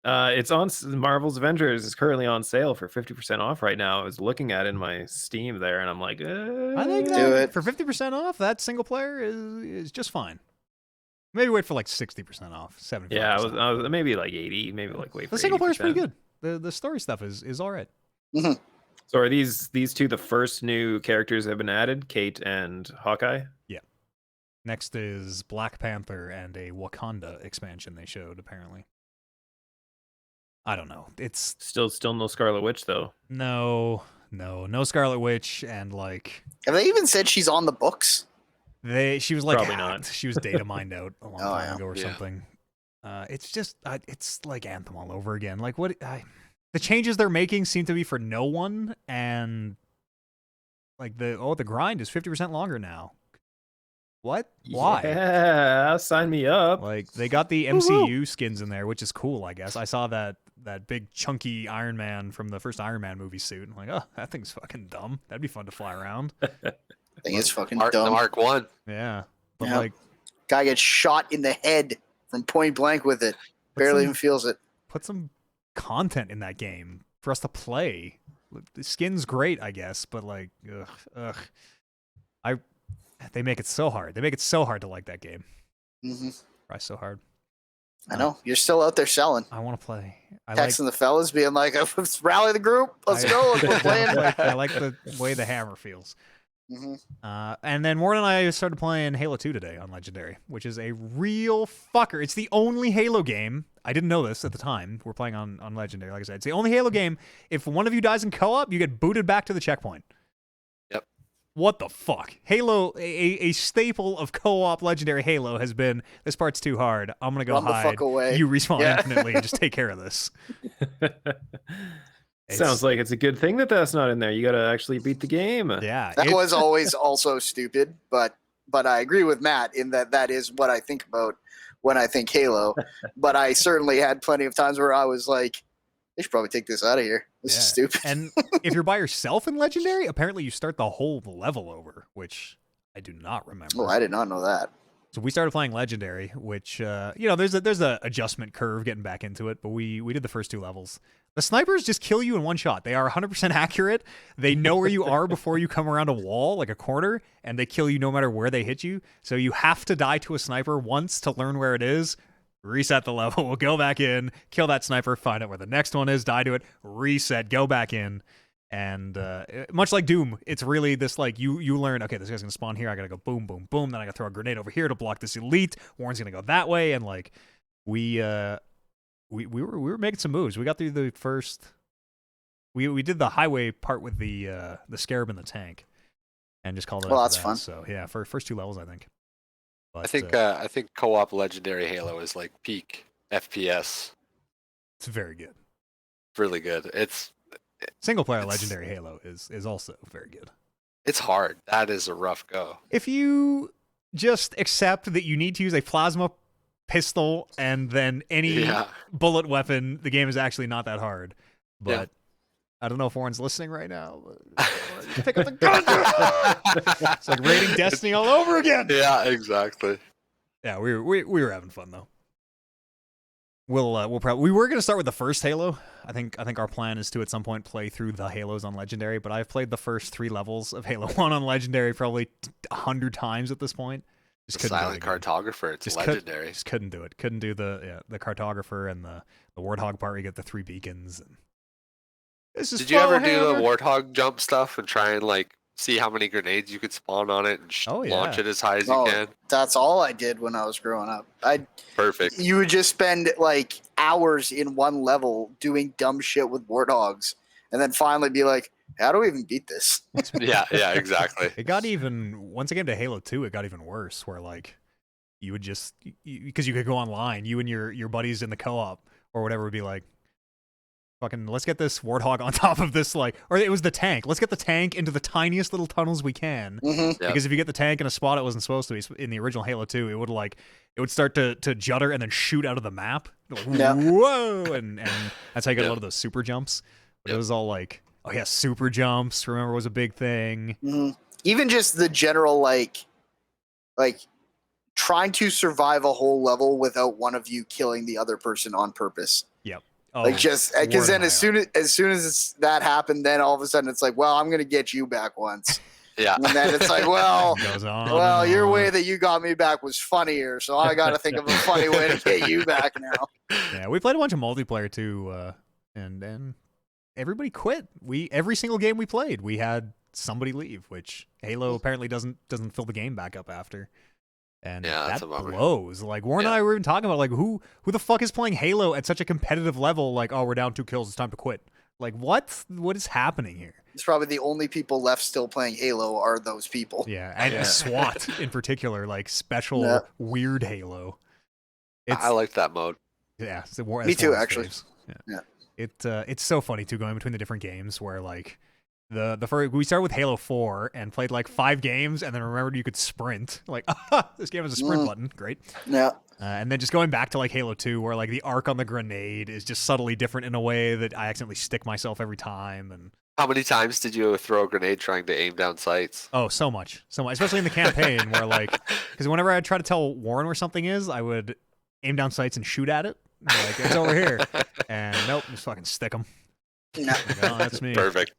It's on Marvel's Avengers is currently on sale for 50% off right now. I was looking at it in my Steam there, and I'm like, I think do it for 50% off. That single player is just fine. Maybe wait for like 60% off, 75%. Yeah, I was maybe like 80, maybe like wait for the single player's 80%. pretty good. The story stuff is all right. Mm-hmm. So are these 2 the first new characters that have been added, Kate and Hawkeye? Yeah. Next is Black Panther and a Wakanda expansion they showed, apparently. I don't know. It's still no Scarlet Witch though. No Scarlet Witch, and like, have they even said she's on the books? She was like Probably hacked. Not. She was data mined out a long time yeah. ago or something. It's just it's like Anthem all over again. Like, what the changes they're making seem to be for no one, and like the grind is 50% longer now. What? Why? Yeah, sign me up. Like, they got the MCU skins in there, which is cool, I guess. I saw that big chunky Iron Man from the first Iron Man movie suit. I'm like, oh, that thing's fucking dumb. That'd be fun to fly around. Thing is fucking The dumb. Mark 1. Yeah. But Yeah. like, Guy gets shot in the head from point blank with it. Barely even feels it. put some content in that game for us to play. The skin's great, I guess, but like, ugh. They make it so hard. They make it so hard to like that game. Mm-hmm. Try so hard. I know. You're still out there selling. I want to play. Texting the fellas, being like, let's rally the group. Let's go. We're playing. I like the way the hammer feels. Mm-hmm. And then Morgan and I started playing Halo 2 today on Legendary, which is a real fucker. It's the only Halo game. I didn't know this at the time. We're playing on Legendary, like I said. It's the only Halo game. If one of you dies in co-op, you get booted back to the checkpoint. Yep. What the fuck? Halo, a staple of co-op Legendary Halo has been, this part's too hard. I'm going to go Run the hide. fuck away. You respawn Yeah. infinitely and just take care of this. Sounds like it's a good thing that that's not in there. You got to actually beat the game. Yeah. That was always also stupid, but I agree with Matt in that is what I think about when I think Halo. But I certainly had plenty of times where I was like, they should probably take this out of here. This is stupid. And if you're by yourself in Legendary, apparently you start the whole level over, which I do not remember. Oh, I did not know that. So we started playing Legendary, which there's a adjustment curve getting back into it, but we did the first 2 levels. The snipers just kill you in one shot. They are 100% accurate. They know where you are before you come around a wall, like a corner, and they kill you no matter where they hit you. So you have to die to a sniper once to learn where it is. reset the level. We'll go back in, kill that sniper, find out where the next one is, die to it, reset, go back in. And much like Doom, it's really this like you learn, okay, this guy's gonna spawn here, I gotta go boom, boom, boom, then I gotta throw a grenade over here to block this elite. Warren's gonna go that way, and like we were making some moves. We got through the first. We did the highway part with the scarab and the tank, and just called it. Well, after that's that. fun. So yeah, for first 2 levels, I think. But, I think co-op Legendary Halo is like peak FPS. it's very good. Really good. Single player It's- Legendary Halo is also very good. It's hard. That is a rough go. If you just accept that you need to use a plasma pistol and then any Yeah. bullet weapon, the game is actually not that hard. But Yeah. I don't know if Warren's listening right now. But pick up the gun. It's like raiding Destiny all over again. Yeah, exactly. Yeah, we were having fun though. We'll probably we were gonna start with the first Halo. I think our plan is to at some point play through the Halos on Legendary. But I've played the first 3 levels of Halo 1 on Legendary probably 100 times at this point. Just The couldn't do it silent again. cartographer. It's Just legendary. Just couldn't do it. Couldn't do the cartographer and the warthog part where you get the 3 beacons. And this is Did you ever do Foehammer. the warthog jump stuff and try and like see how many grenades you could spawn on it and Oh, launch yeah. it as high as you Oh, can? that's all I did when I was growing up. Perfect. You would just spend like hours in one level doing dumb shit with warthogs, and then finally be like, "How do we even beat this?" Yeah, exactly. It got even once I came to Halo 2, it got even worse. Where like you would just because you could go online, you and your buddies in the co-op or whatever would be like, fucking, let's get this warthog on top of this, like, or it was the tank. Let's get the tank into the tiniest little tunnels we can. Mm-hmm. Yep. Because if you get the tank in a spot it wasn't supposed to be in the original Halo 2, it would start to judder and then shoot out of the map. Like, Yeah. whoa, and that's how you got a Yep. lot of those super jumps. But it Yep. was all like, oh yeah, super jumps. Remember was a big thing. Mm-hmm. Even just the general like trying to survive a whole level without one of you killing the other person on purpose. Oh, Like just because War then as soon as that happened, then all of a sudden it's like, well, I'm gonna get you back once, Yeah. and then it's like, well, it goes on well, and your on. way that you got me back was funnier, so I got to think of a funny way to get you back now. Yeah, we played a bunch of multiplayer too, and everybody quit. Every single game we played, we had somebody leave, which Halo apparently doesn't fill the game back up after. And Yeah, that's that a bummer. blows. Like Warren and Yeah. I were even talking about like who the fuck is playing Halo at such a competitive level? Like, oh, we're down 2 kills, it's time to quit. Like, what is happening here? It's probably the only people left still playing Halo are those people. Yeah, and Yeah. SWAT in particular, like special Yeah. weird Halo. I like that mode. Yeah, it's Me too, Warren's actually. faves. Yeah. It's so funny too going between the different games where like the first we started with Halo 4 and played like 5 games and then remembered you could sprint. Like, this game has a sprint button, great. Yeah. And then just going back to like Halo 2 where like the arc on the grenade is just subtly different in a way that I accidentally stick myself every time. And How many times did you throw a grenade trying to aim down sights? oh, so much, especially in the campaign where like because whenever I try to tell Warren where something is, I would aim down sights and shoot at it. Like, it's over here, and nope, just fucking stick them. No. Like, oh, that's me. Perfect.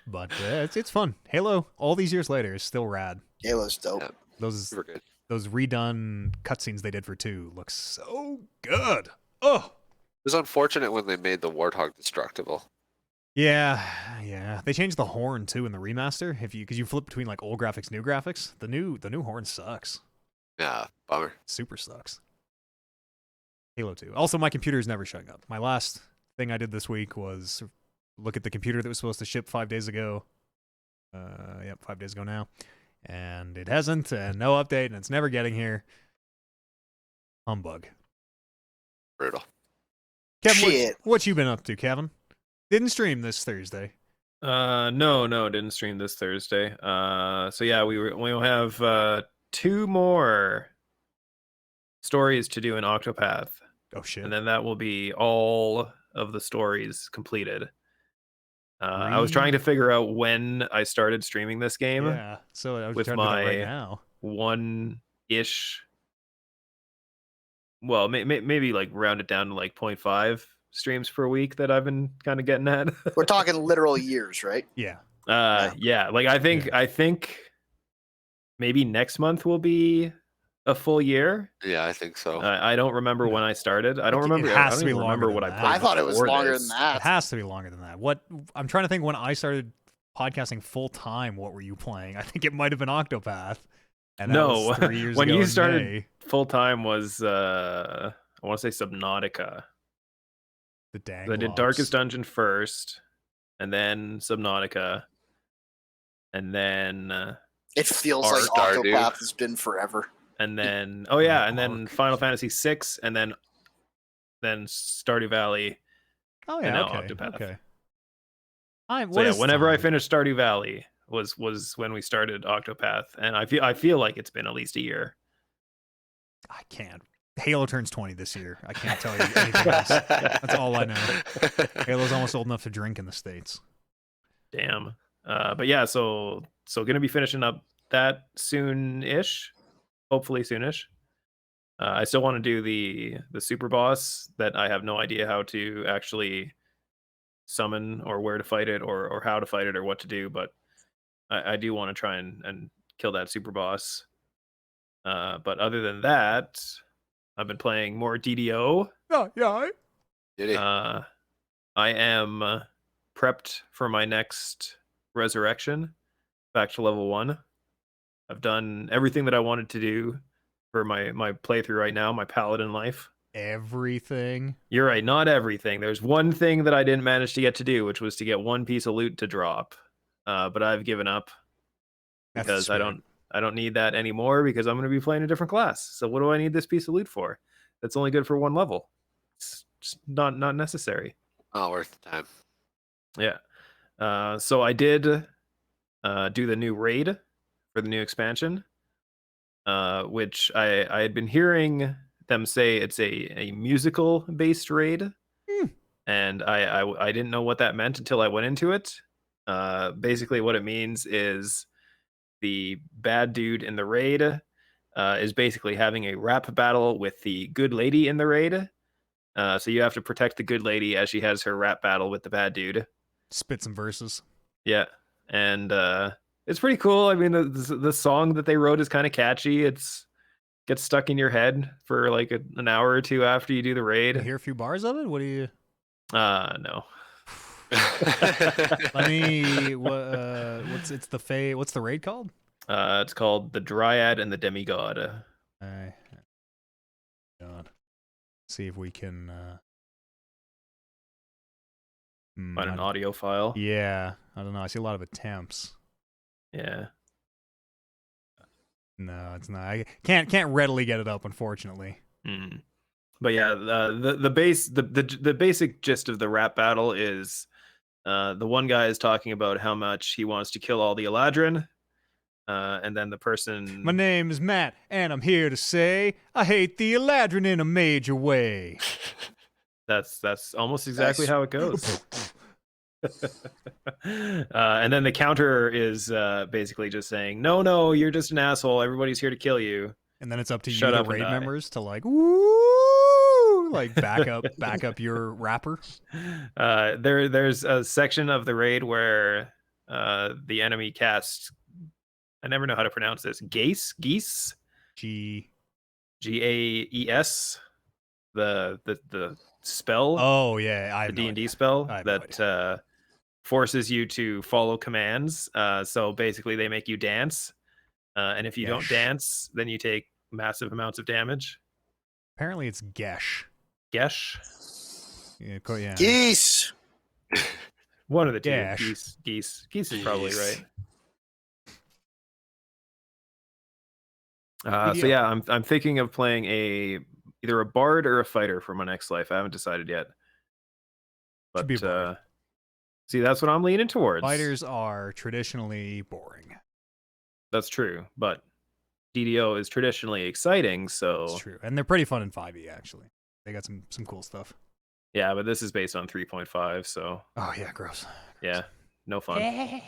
But it's fun. Halo, all these years later, is still rad. Halo's dope. Yeah. Those Super good. redone cutscenes they did for 2 look so good. Oh, It was unfortunate when they made the Warthog destructible. yeah. They changed the horn too in the remaster. Because you flip between like old graphics, new graphics. The new horn sucks. Yeah, bummer. Super sucks. Halo 2. Also, my computer is never shutting up. My last thing I did this week was look at the computer that was supposed to ship 5 days ago. 5 days ago now. And it hasn't, and no update, and it's never getting here. Humbug. Brutal. Kevin, Shit. what you been up to, Kevin? Didn't stream this Thursday. No, didn't stream this Thursday. So yeah, we'll have 2 more stories to do in Octopath, Oh shit. and then that will be all of the stories completed. I was trying to figure out when I started streaming this game. Yeah. So I was with trying to do that right my- now. 1-ish. Well, maybe like round it down to like 0.5 streams per week that I've been kind of getting at. We're talking literal years, right? Yeah. Yeah, like I think maybe next month will be A full year? Yeah, I think so. I don't remember when I started. I don't It remember. has I to don't be even longer remember than what I that. played. I thought it was before longer this. than that. It has to be longer than that. What I'm trying to think when I started podcasting full time, what were you playing? I think it might have been Octopath. And that No, was 3 years when ago you in started May. full time was I want to say Subnautica. The dang I did logs. Darkest Dungeon first, and then Subnautica, and then It feels Ark, like Stardew. Octopath has been forever. and then and Ark. then Final Fantasy VI, and then Stardew Valley, Oh and yeah, now okay. Octopath. Okay. So yeah, whenever I time? finished Stardew Valley was when we started Octopath, and I feel like it's been at least a year. I can't. Halo turns 20 this year. I can't tell you anything else. That's all I know. Halo's almost old enough to drink in the States. Damn. But yeah, so gonna be finishing up that soon-ish, hopefully soonish. I still want to do the super boss that I have no idea how to actually summon or where to fight it or how to fight it or what to do, but I do want to try and kill that super boss. But other than that, I've been playing more DDO. Oh, yeah. Did he? I am prepped for my next resurrection, back to level 1. I've done everything that I wanted to do for my playthrough right now, my paladin life. Everything. You're right, not everything. There's one thing that I didn't manage to get to do, which was to get one piece of loot to drop. But I've given up That's because I spirit. don't need that anymore because I'm going to be playing a different class. So what do I need this piece of loot for? That's only good for one level. It's just not necessary. Oh, worth the time. Yeah. So I did do the new raid for the new expansion, which I had been hearing them say it's a musical based raid, and I didn't know what that meant until I went into it. Basically, what it means is the bad dude in the raid is basically having a rap battle with the good lady in the raid. So you have to protect the good lady as she has her rap battle with the bad dude. Spit some verses. Yeah, and it's pretty cool. I mean, the song that they wrote is kind of catchy. It's gets stuck in your head for like an hour or two after you do the You raid. hear a few bars of it? What do you... No. Let me... what's the raid called? It's called the Dryad and the Demigod. God. See if we can... Find an audio file. Yeah. I don't know. I see a lot of attempts. Yeah. No, it's not. I can't readily get it up, unfortunately. Mm. But yeah, the basic gist of the rap battle is the one guy is talking about how much he wants to kill all the Eladrin, and then the person. My name is Matt, and I'm here to say I hate the Eladrin in a major way. That's almost exactly how it goes. And then the counter is basically just saying, no, you're just an asshole. Everybody's here to kill you. And then it's up to Shut you, up the and raid die. members, to like, woo, like back up your rapper. There's a section of the raid where the enemy casts. I never know how to pronounce this. Geese, G. Gaes. The spell. Oh yeah, I have the no D&D idea. spell I have no that forces you to follow commands. So basically, they make you dance, and if you don't Gesh. dance, then you take massive amounts of damage. Apparently, it's Gesh. Gesh, Yeah. Geese. one of the two. Gesh. Geese is probably Geese. right. So yeah, I'm thinking of playing either a bard or a fighter for my next life. I haven't decided yet. Should be a But bard. see, that's what I'm leaning towards. Fighters are traditionally boring. That's true, but DDO is traditionally exciting, so It's true, and they're pretty fun in 5e. Actually, they got some cool stuff. yeah. But this is based on 3.5, so Oh yeah, gross. yeah, no fun.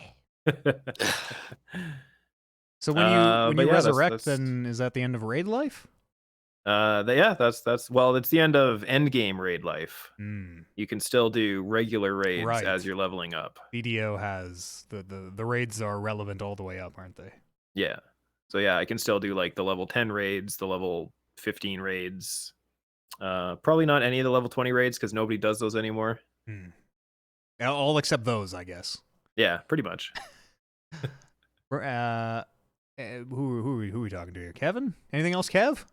So when but you yeah, resurrect, that's- then is that the end of raid life? That's well, it's the end of end game raid life. Hmm. You can still do regular raids Right. as you're leveling up. BDO has the raids are relevant all the way up, aren't they? Yeah. So yeah, I can still do like the level 10 raids, the level 15 raids. Probably not any of the level 20 raids because nobody does those anymore. All except those, I guess. Yeah, pretty much. Who are we talking to here? Kevin? Anything else, Kev?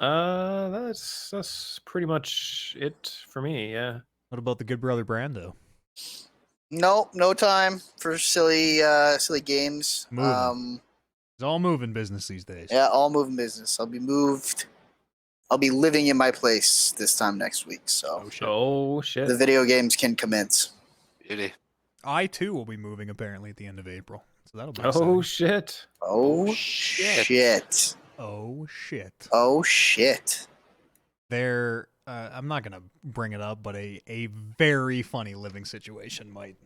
That's pretty much it for me. Yeah. What about the good brother Brando? No time for silly games. Moving. It's all moving business these days. Yeah, all moving business. I'll be moved. I'll be living in my place this time next week. So Oh shit. the video games can commence. Beauty. I too will be moving apparently at the end of April. So that'll be Oh exciting. shit. Oh shit. shit. Oh shit. Oh shit. There I'm not gonna bring it up, but a very funny living situation might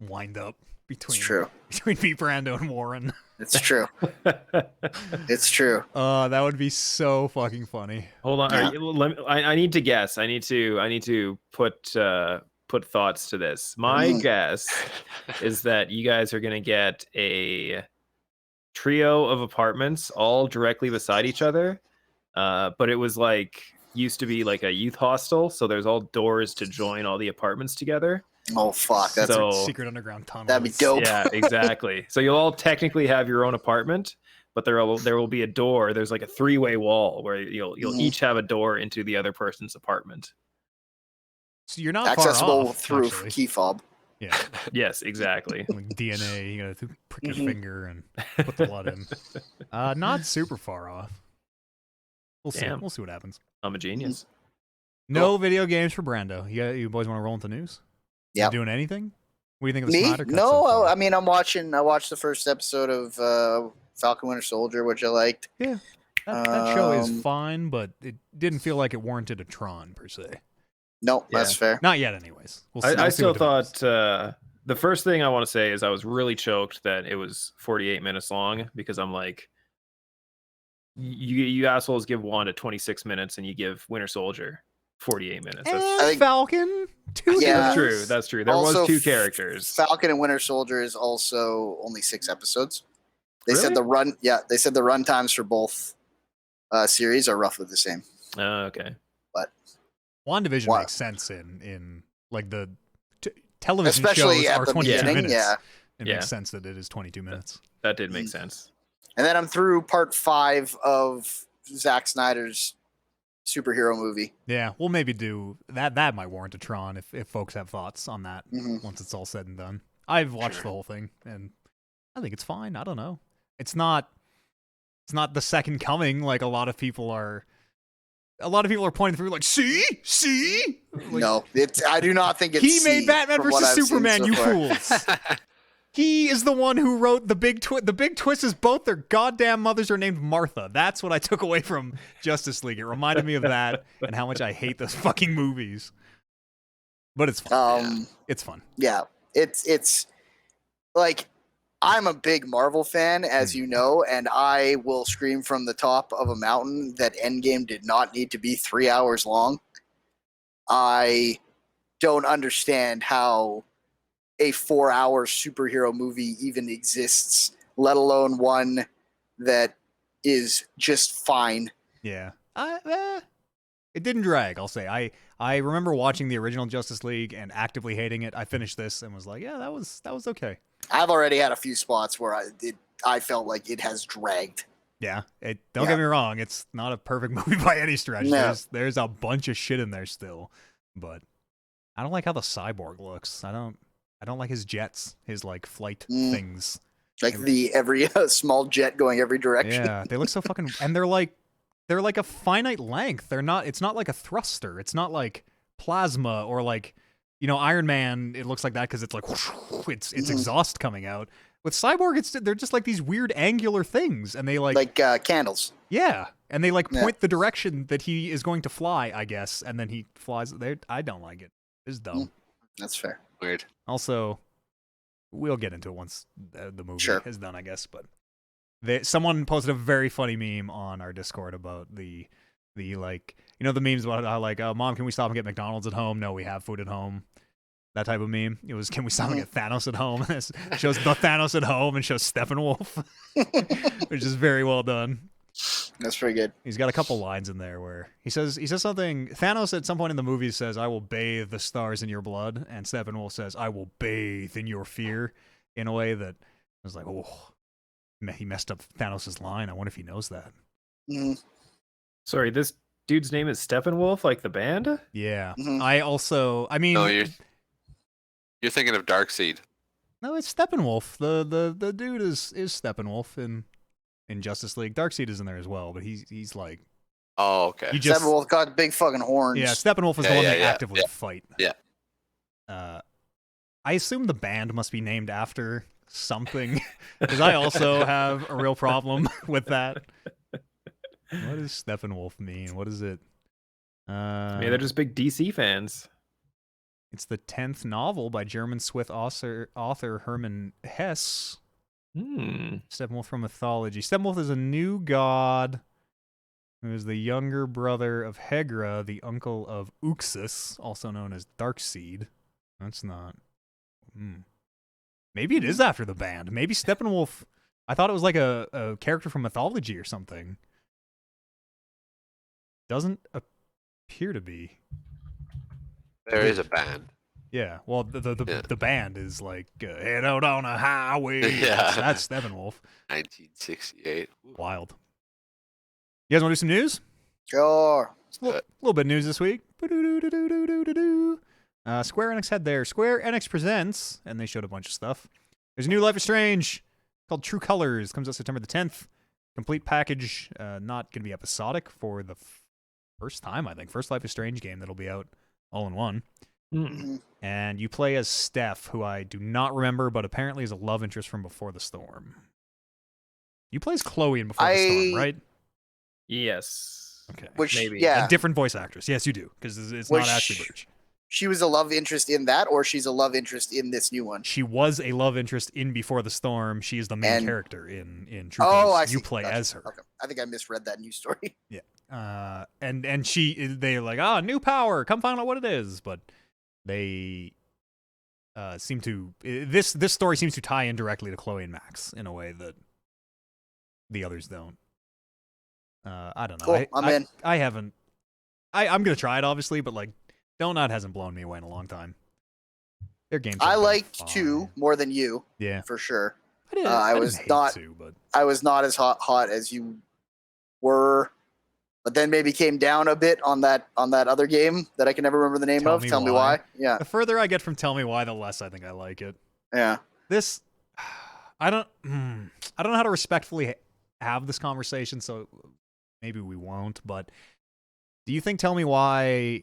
wind up It's true. between me, Brando, and Warren. It's true. It's true. That would be so fucking funny. Hold on. Yeah. I need to guess. I need to put thoughts to this. My guess is that you guys are gonna get a trio of apartments all directly beside each other. But it was like used to be like a youth hostel, so there's all doors to join all the apartments together. Oh fuck, that's So- Secret underground tunnel. that'd be dope. Yeah, exactly. So you'll all technically have your own apartment, but there will be a door. There's like a 3-way wall where you'll each have a door into the other person's apartment. So you're not accessible far off, through actually. key fob. Yeah. Yes, exactly. Like DNA, you gotta prick your Mhm. finger and put the blood in. Not super far off. We'll see. Damn. We'll see what happens. I'm a genius. No video games for Brando. You boys want to roll into news? You Yep. doing anything? What do you think of the Me? Snyder Cut? No, so far? I mean I watched the first episode of Falcon Winter Soldier, which I liked. that show is um, fine, but it didn't feel like it warranted a Tron per se. No, that's fair. Not yet, anyways. We'll see. I We'll see still what develops. thought the first thing I want to say is I was really choked that it was 48 minutes long because I'm like, you assholes give Wanda 26 minutes and you give Winter Soldier 48 minutes. That's, And I think- Falcon. Two Yeah. that's dudes. true. That's true. There Also, was 2 characters. Falcon and Winter Soldier is also only 6 episodes. They Really? said the run times for both series are roughly the same. Okay. WandaVision Wow. makes sense in like the television Especially shows at are the 22 beginning, minutes. yeah. It Yeah. makes sense that it is 22 minutes. That did make sense. And then I'm through part 5 of Zack Snyder's superhero movie. Yeah, we'll maybe do that. That might warrant a Tron if folks have thoughts on that Mhm. once it's all said and done. I've watched the whole thing and I think it's fine. I don't know. It's not the second coming like a lot of people are pointing through like, see? Like, No, I do not think it's he made C Batman from what versus I've seen Superman, so you far. fools. He is the one who wrote the big twist. The big twist is both their goddamn mothers are named Martha. That's what I took away from Justice League. It reminded me of that and how much I hate those fucking movies. But it's fun. It's fun. Yeah, it's like I'm a big Marvel fan, as you know, and I will scream from the top of a mountain that Endgame did not need to be 3 hours long. I don't understand how a 4-hour superhero movie even exists, let alone one that is just fine. Yeah. It didn't drag, I'll say. I remember watching the original Justice League and actively hating it. I finished this and was like, yeah, that was okay. I've already had a few spots where I felt like it has dragged. Yeah. Don't get me wrong, it's not a perfect movie by any stretch. No. There's a bunch of shit in there still. But I don't like how the cyborg looks. I don't like his jets, his like flight things. Like every small jet going every direction. Yeah, they look so fucking, and they're like a finite length. It's not like a thruster. It's not like plasma or like, Iron Man. It looks like that because it's like it's exhaust coming out. With Cyborg, they're just like these weird angular things, and they like candles. Yeah, and they like point the direction that he is going to fly, I guess, and then he flies there. I don't like it. It's dumb. That's fair. Weird. Also, we'll get into it once the movie Sure. is done, I guess. But someone posted a very funny meme on our Discord about the like, the memes about how like, oh, Mom, can we stop and get McDonald's at home? No, we have food at home. That type of meme. It was, can we sound like a Thanos at home? It shows the Thanos at home and shows Steppenwolf, which is very well done. That's pretty good. He's got a couple lines in there where he says something. Thanos at some point in the movie says, "I will bathe the stars in your blood," and Steppenwolf says, "I will bathe in your fear," in a way that I was like, oh, he messed up Thanos' line. I wonder if he knows that. Mm-hmm. Sorry, this dude's name is Steppenwolf, like the band? Yeah. Mhm. I mean, No, you're thinking of Darkseid. no, it's Steppenwolf. The dude is Steppenwolf in Justice League. Darkseid is in there as well, but he's like, Oh, okay. you just, Steppenwolf got big fucking horns. yeah, Steppenwolf is the Yeah, one yeah, they yeah, actively yeah. fight. Yeah. I assume the band must be named after something, because I also have a real problem with that. What does Steppenwolf mean? What is it? Maybe they're just big DC fans. It's the 10th novel by German Swiss author Hermann Hesse. Steppenwolf from mythology. Steppenwolf is a new god who is the younger brother of Hegra, the uncle of Uxus, also known as Darkseid. That's not... Maybe it is after the band. Maybe Steppenwolf... I thought it was like a character from mythology or something. Doesn't appear to be. There is a band. Yeah, well, the Yeah. band is like, head out on a highway. Yeah. That's Steppenwolf. 1968. Wild. You guys want to do some news? Sure. A little bit of news this week. Square Enix had their Square Enix Presents, and they showed a bunch of stuff. There's a new Life is Strange called True Colors. Comes out September the 10th. Complete package. Not going to be episodic for the first time, I think. First Life is Strange game that'll be out all in one. Mhm. And you play as Steph, who I do not remember, but apparently is a love interest from Before the Storm. You play as Chloe in Before the Storm, right? Yes. Okay. Which, Maybe. yeah, A different voice actress. Yes, you do, because it's Was not Ashley sh- Birch. she was a love interest in that, or she's a love interest in this new one. She was a love interest in Before the Storm. She is the main And- character in True Oh, Colors. I see. You play Gotcha. as her. Okay. I think I misread that news story. And they're like, new power, come find out what it is. But they seem to this story seems to tie in directly to Chloe and Max in a way that the others don't. I don't know. Cool, I'm in. I haven't. I'm gonna try it obviously, but like Donut hasn't blown me away in a long time. Their games. I have been liked fine. 2 more than you, Yeah, for sure. I didn't. I didn't was hate not- 2, but I was not as hot as you were, but then maybe came down a bit on that other game that I can never remember the name of. Tell me why. Yeah, the further I get from Tell Me Why, the less I think I like it. yeah. This, I don't know how to respectfully have this conversation, so maybe we won't. But do you think Tell Me Why?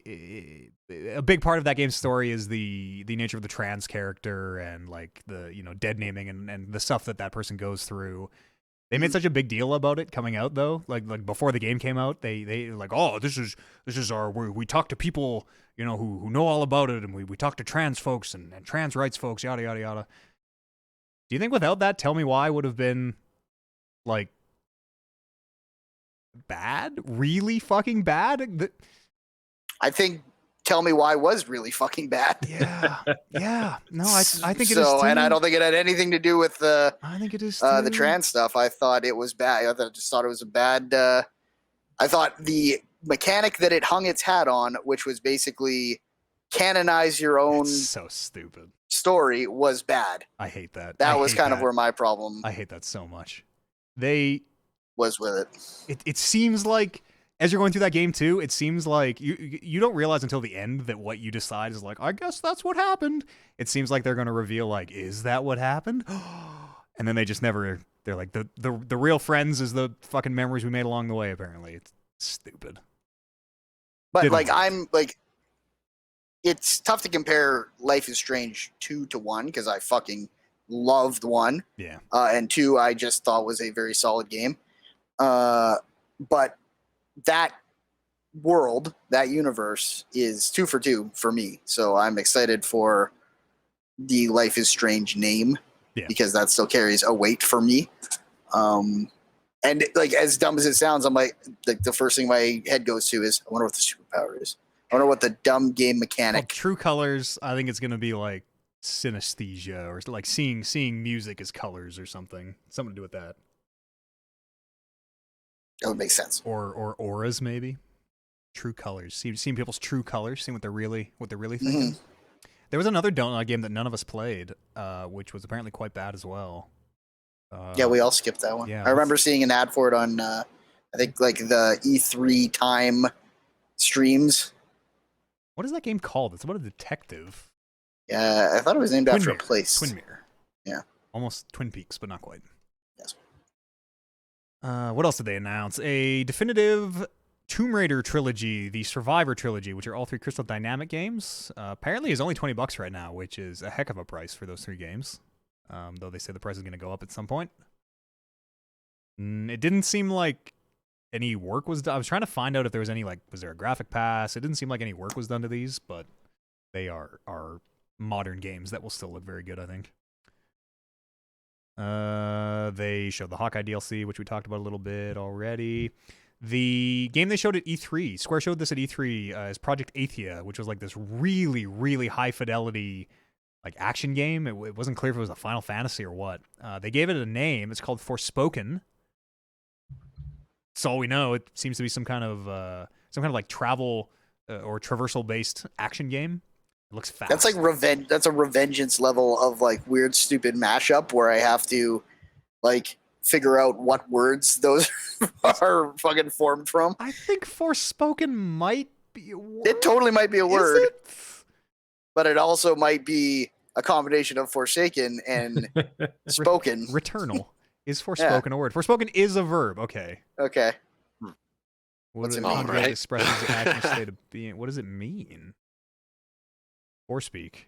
A big part of that game's story is the nature of the trans character and like the dead naming and the stuff that person goes through. They made such a big deal about it coming out though. Like before the game came out, they like, oh, this is our we talk to people who know all about it, and we talk to trans folks and trans rights folks, yada yada yada. Do you think without that, Tell Me Why would have been like bad, really fucking bad? I think Tell Me Why was really fucking bad. Yeah. No, I think it is. So, Too. and I don't think it had anything to do with I think it is the too. trans stuff. I thought it was bad. I just thought it was a bad. I thought the mechanic that it hung its hat on, which was basically canonize your own It's so stupid. story, was bad. I hate that. That I was hate kind of that. where my problem I hate that so much. They was with it. it seems like as you're going through that game too, it seems like you don't realize until the end that what you decide is like, I guess that's what happened. It seems like they're going to reveal like, is that what happened? And then they just never. They're like the real friends is the fucking memories we made along the way. Apparently, it's stupid. But Didn't like work. I'm like, it's tough to compare Life is Strange 2 to 1 because I fucking loved 1. Yeah. And 2 I just thought was a very solid game. But that world, that universe is 2 for 2 for me. So I'm excited for the Life is Strange name because that still carries a weight for me. And like as dumb as it sounds, I'm like the first thing my head goes to is I wonder what the superpower is. I wonder what the dumb game Called mechanic. True Colors. I think it's gonna be like synesthesia or like seeing music as colors or something. Something to do with that. That would make sense. Or auras maybe. True colors. Seeing people's true colors, seeing what they're really thinking. There was another donut game that none of us played, which was apparently quite bad as well. Yeah, we all skipped that one. yeah, I remember seeing an ad for it on, I think, like the E3 time streams. What is that game called? It's about a detective. Yeah, I thought it was named after a place. Twin Mirror. Yeah. Almost Twin Peaks, but not quite. Yes. What else did they announce? A definitive Tomb Raider trilogy, the Survivor trilogy, which are all 3 Crystal Dynamic games. Apparently is only $20 right now, which is a heck of a price for those 3 games. Though they say the price is going to go up at some point. It didn't seem like any work was done. I was trying to find out if there was any, like, was there a graphic pass? It didn't seem like any work was done to these, but they are modern games that will still look very good, I think. They showed the Hawkeye DLC, which we talked about a little bit already. The game they showed at E3, Square showed this at E3, is Project Athia, which was like this really, really high fidelity like action game. It wasn't clear if it was a Final Fantasy or what. They gave it a name. It's called Forspoken. That's all we know. It seems to be some kind of like travel or traversal based action game. It looks fast. That's like revenge. That's a revengeance level of like weird, stupid mashup where I have to like figure out what words those are fucking formed from. I think Forspoken might be a word. It totally might be a word, Is it? but it also might be a combination of Forsaken and spoken. Returnal. Is Forspoken a word? Forspoken is a verb. Okay. Okay. What What's does it mean? conjugate Alright. expresses the actual state of being? What does it mean? Forspeak.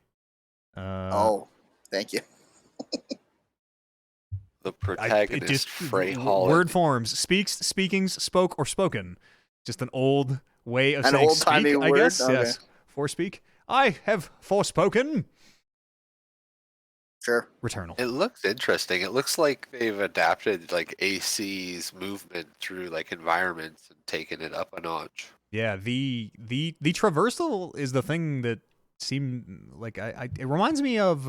Oh, thank you. The protagonist, Frey Holland. Word forms: speaks, speakings, spoke, or spoken. Just an old way of An saying old-timey speak, I word? guess. Okay. Yes. Forspeak. I have forspoken. Sure. Returnal. It looks interesting. It looks like they've adapted like AC's movement through like environments and taken it up a notch. Yeah, the traversal is the thing that seemed like it reminds me of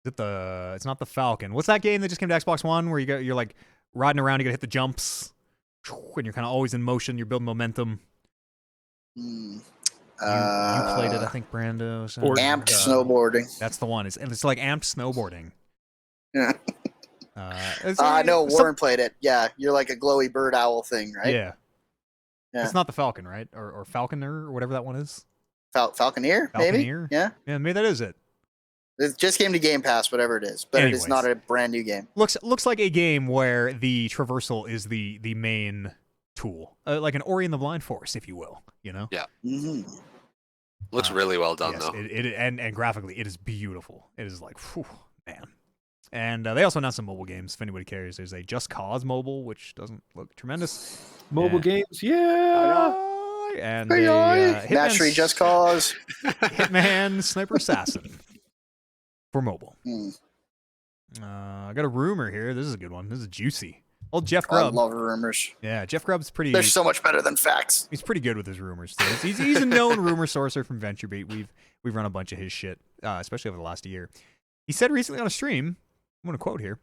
it's not the Falcon. What's that game that just came to Xbox One where you're like riding around, you gotta hit the jumps, and you're kind of always in motion, you're building momentum. Mm. You played it, I think, Brando. So. Or- Amped snowboarding. That's the one. It's like amped snowboarding. Yeah. No, Warren played it. Yeah, you're like a glowy bird owl thing, right? Yeah. Yeah. It's not the Falcon, right? Or Falconer, or whatever that one is. Falconeer, maybe? Falconeer? Yeah. Yeah, maybe that is it. It just came to Game Pass, whatever it is, but it is Anyways. not a brand new game. Looks like a game where the traversal is the main tool, like an Ori and the Blind Forest, if you will. You know. Hmm. Looks really well done Yes, though. and graphically, it is beautiful. It is like, whew, man. And they also announced some mobile games. If anybody cares, there's a Just Cause mobile, which doesn't look tremendous. Mobile Yeah. games, yeah. And Hey, a Naturally, Just Cause. Hitman Sniper Assassin for mobile. Hmm. I got a rumor here. This is a good one. This is juicy. Old Jeff I Grubb. love rumors. Yeah, Jeff Grubb's pretty. They're so much better than facts. He's pretty good with his rumors too. He's a known rumor sourcer from VentureBeat. We've run a bunch of his shit, especially over the last year. He said recently on a stream, I'm going to quote here.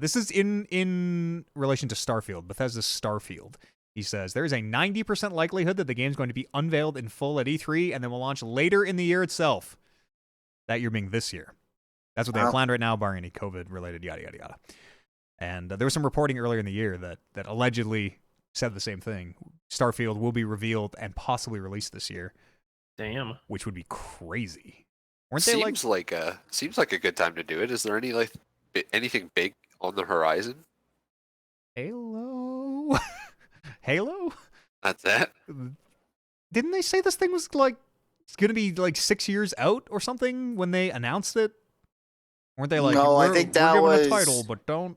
This is in relation to Starfield, Bethesda's Starfield. He says, there is a 90% likelihood that the game's going to be unveiled in full at E3 and then will launch later in the year itself. That year being this year. That's what they have planned right now, barring any COVID-related yada, yada, yada. And there was some reporting earlier in the year that allegedly said the same thing. Starfield will be revealed and possibly released this year. Damn. Which would be crazy. Weren't they like... Seems like a good time to do it. Is there anything big on the horizon? Halo? Halo? That's it. Didn't they say this thing was like it's gonna be like 6 years out or something when they announced it? Weren't they like, No, I think that we're giving was a title, but don't.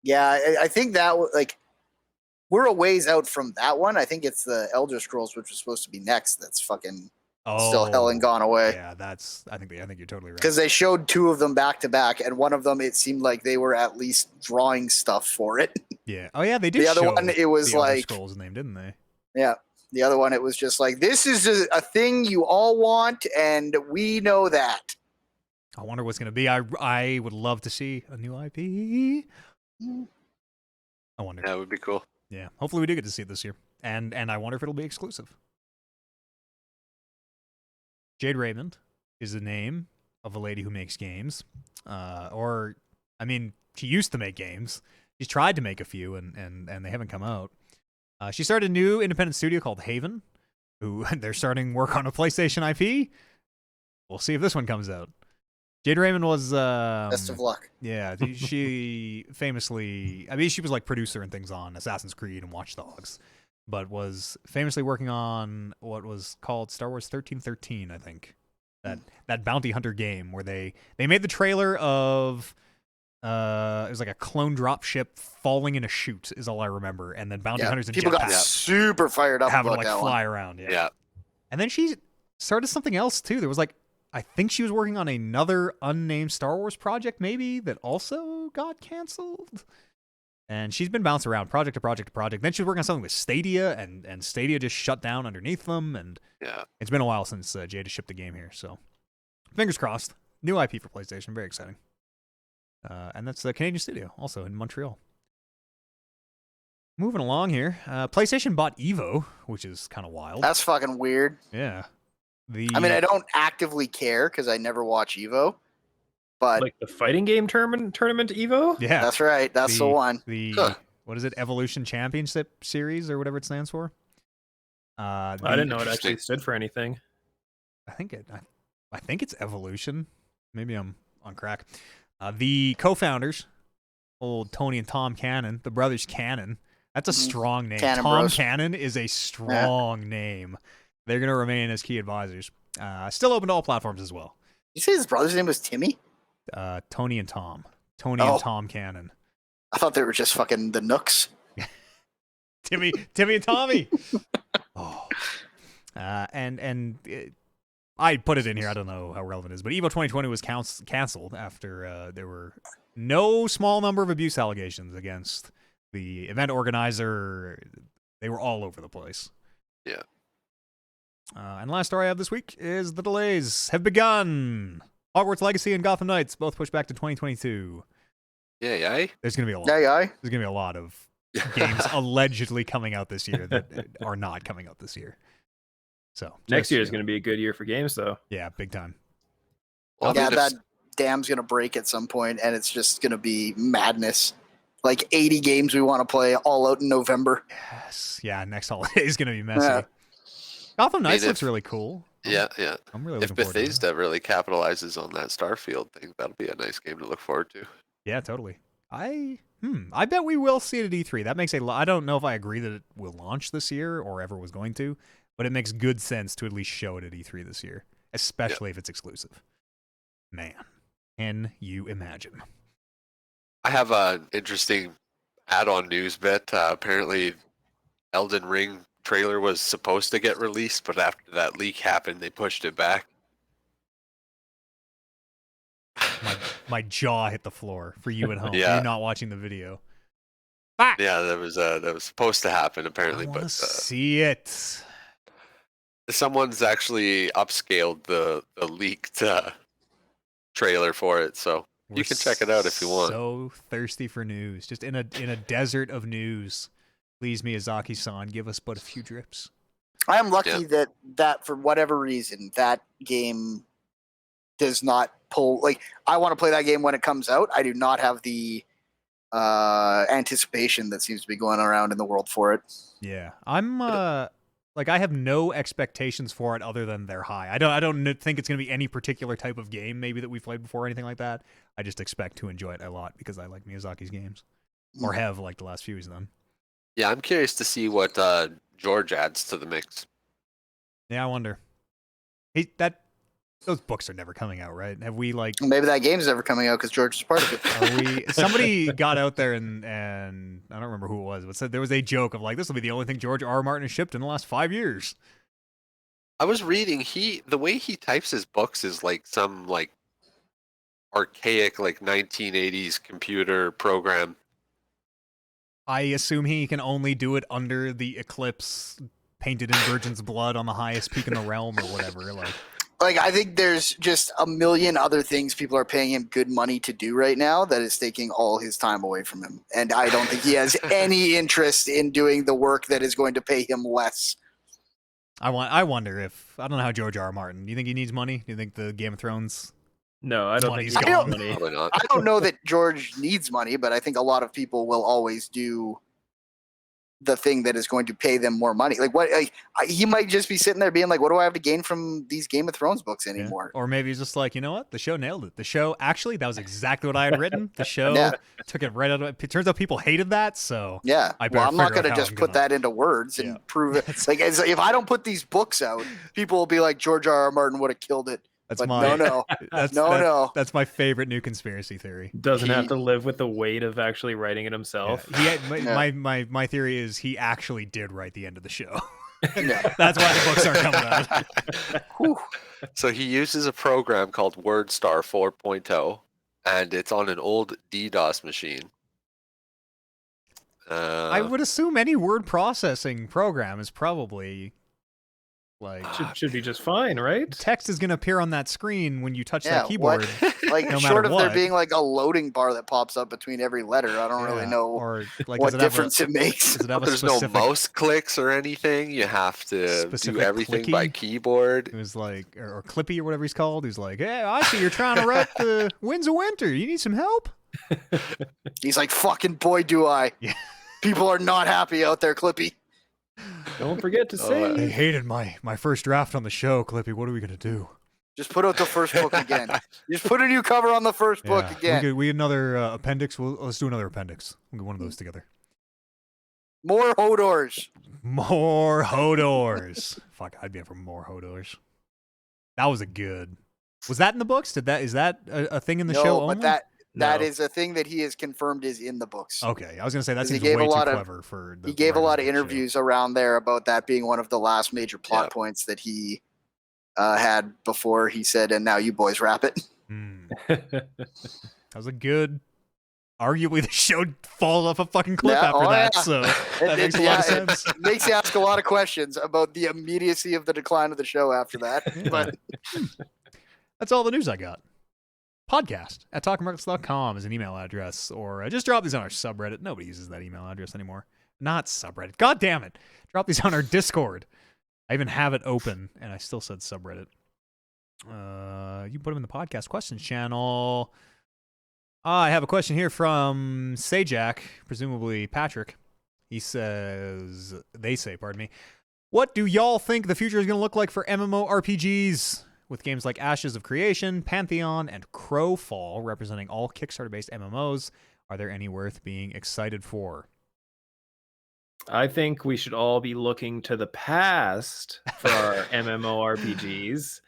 Yeah, I think that like we're a ways out from that one. I think it's the Elder Scrolls, which was supposed to be next. That's fucking still hell and gone away. Yeah, I think you're totally right. Because they showed two of them back to back, and one of them it seemed like they were at least drawing stuff for it. Yeah. Oh yeah, they did. The other show one, it was the Elder like Scrolls name, didn't they? Yeah. The other one, it was just like, this is a thing you all want, and we know that. I wonder what's going to be. I would love to see a new IP. I wonder. That would be cool. Yeah, hopefully we do get to see it this year. And I wonder if it'll be exclusive. Jade Raymond is the name of a lady who makes games. She used to make games. She's tried to make a few, and they haven't come out. She started a new independent studio called Haven, who they're starting work on a PlayStation IP. We'll see if this one comes out. Jade Raymond was Best of luck. Yeah, she famously, she was like producer and things on Assassin's Creed and Watch Dogs, but was famously working on what was called Star Wars 1313, I think. That bounty hunter game where they made the trailer of it was like a clone drop ship falling in a chute is all I remember, and then bounty hunters and people got jetpacks super fired up having about to like that fly one. around. Yeah. And then she started something else too. There was like, I think she was working on another unnamed Star Wars project, maybe, that also got canceled. And she's been bounced around project to project to project. Then she was working on something with Stadia, and Stadia just shut down underneath them. And Yeah. it's been a while since Jade has shipped the game here. So fingers crossed. New IP for PlayStation. Very exciting. And that's the Canadian studio, also in Montreal. Moving along here. PlayStation bought Evo, which is kind of wild. That's fucking weird. Yeah. I don't actively care because I never watch Evo, but Like the fighting game tournament Evo? Yeah. that's right. That's the one. What is it? Evolution Championship Series or whatever it stands for? I didn't know it Interesting. actually stood for anything. I think it's Evolution. Maybe I'm on crack. The co-founders, old Tony and Tom Cannon, the brothers Cannon. That's a strong name. Cannon Tom Bros. Cannon is a strong name. They're going to remain as key advisors. Still open to all platforms as well. You say his brother's name was Timmy? Tony and Tom. Tony and Tom Cannon. I thought they were just fucking the Nooks. Timmy and Tommy. I put it in here. I don't know how relevant it is, but Evo 2020 was canceled after there were no small number of abuse allegations against the event organizer. They were all over the place. Yeah. And the last story I have this week is the delays have begun. Hogwarts Legacy and Gotham Knights both pushed back to 2022. Yeah. There's going to be a lot. Yeah, There's going to be a lot of games allegedly coming out this year that are not coming out this year. So Next year is going to be a good year for games, though. Yeah, big time. Well, yeah, that dam's going to break at some point, and it's just going to be madness. Like 80 games we want to play all out in November. Yes. Yeah, next holiday is going to be messy. Yeah. Gotham Knights looks really cool. Yeah. I'm really If looking forward to it. Bethesda really capitalizes on that Starfield thing, that'll be a nice game to look forward to. Yeah, totally. I bet we will see it at E3. That makes a lot. I don't know if I agree that it will launch this year or ever was going to, but it makes good sense to at least show it at E3 this year, especially if it's exclusive. Man, can you imagine? I have an interesting add-on news bit. Apparently, Elden Ring trailer was supposed to get released, but after that leak happened, they pushed it back. My jaw hit the floor for you at home. Yeah. You're not watching the video. Yeah, that was supposed to happen apparently, I want to but see it. someone's actually upscaled the leaked trailer for it, so you can check it out if you want. So thirsty for news, just in a desert of news. Please, Miyazaki-san, give us but a few drips. I am lucky that for whatever reason, that game does not pull. Like, I want to play that game when it comes out. I do not have the anticipation that seems to be going around in the world for it. Yeah, I'm I have no expectations for it other than they're high. I don't think it's going to be any particular type of game maybe that we've played before or anything like that. I just expect to enjoy it a lot because I like Miyazaki's games, or have liked the last few of them. Yeah, I'm curious to see what George adds to the mix. Yeah, I wonder. Those books are never coming out, right? Have we Maybe that game's never coming out because George is part of it. Somebody got out there and I don't remember who it was, but said there was a joke of this will be the only thing George R. Martin has shipped in the last 5 years. I was reading the way he types his books is like some archaic 1980s computer program. I assume he can only do it under the Eclipse painted in virgin's blood on the highest peak in the realm or whatever. Like, I think there's just a million other things people are paying him good money to do right now that is taking all his time away from him. And I don't think he has any interest in doing the work that is going to pay him less. I wonder if, I don't know how George R. R. Martin, do you think he needs money? Do you think the Game of Thrones No, I don't money's think he's gone? got money. Probably not. I don't know that George needs money, but I think a lot of people will always do the thing that is going to pay them more money. Like, what? Like, he might just be sitting there being like, "What do I have to gain from these Game of Thrones books Yeah. anymore?" Or maybe he's just like, you know what? The show nailed it. The show, actually, that was exactly what I had written. The show Yeah. took it right out of it. It turns out people hated that, so Yeah. I better Well, I'm not figure out going to how just I'm put gonna- that into words and Yeah. prove it. Like, if I don't put these books out, people will be like, George R. R. Martin would have killed it. that's But my no. that's No, that- no. that's my favorite new conspiracy theory. Doesn't have He- to live with the weight of actually writing it Yeah. himself. He had, my, Yeah. my theory is he actually did write the end of the show. Yeah. That's why the books aren't coming out. Whew. So he uses a program called WordStar 4.0, and it's on an old DDoS machine. I would assume any word processing program is probably like Should be just fine, right? text is going to appear on that screen when you touch Yeah, that keyboard. Like, No short matter of there what. being like a loading bar that pops up between every letter, I don't really Yeah, know or like what does it have difference it makes. does it have a There's specific, no mouse clicks or anything. You have to Specific do everything by clicky? keyboard. It was like, or Clippy or whatever he's called. He's like, hey, I see you're trying to write the Winds of Winter. You need some help? He's like, fucking boy, do I. Yeah. People are not happy out there, Clippy. Don't forget to say. They hated my first draft on the show, Clippy. What are we going to do? Just put out the first book again. Just put a new cover on the first book Yeah. again. We had another appendix. Let's do another appendix. We'll get one of those together. More Hodors. More Hodors. Fuck, I'd be in for more Hodors. That was a good. Was that in the books? Is that a thing in the No, show but only? that No. is a thing that he has confirmed is in the books. Okay, I was gonna say that 'Cause he seems gave way a too lot of- clever for. The He gave a writers lot of the show. interviews around there about that being one of the last major plot Yeah. points that he had before he said, and now you boys wrap it. Hmm. That was a good. Arguably, the show falls off a fucking cliff Yeah, after oh, that. yeah. So that makes a lot of sense. It makes you ask a lot of questions about the immediacy of the decline of the show after that. Yeah. But That's all the news I got. Podcast at talkingmarkets.com is an email address, or just drop these on our subreddit. Nobody uses that email address anymore. Not subreddit. God damn it. Drop these on our Discord. I even have it open, and I still said subreddit. You can put them in the podcast questions channel. I have a question here from Sajak, presumably Patrick. They say, pardon me. What do y'all think the future is going to look like for MMORPGs? With games like Ashes of Creation, Pantheon, and Crowfall representing all Kickstarter-based MMOs, are there any worth being excited for? I think we should all be looking to the past for our MMORPGs.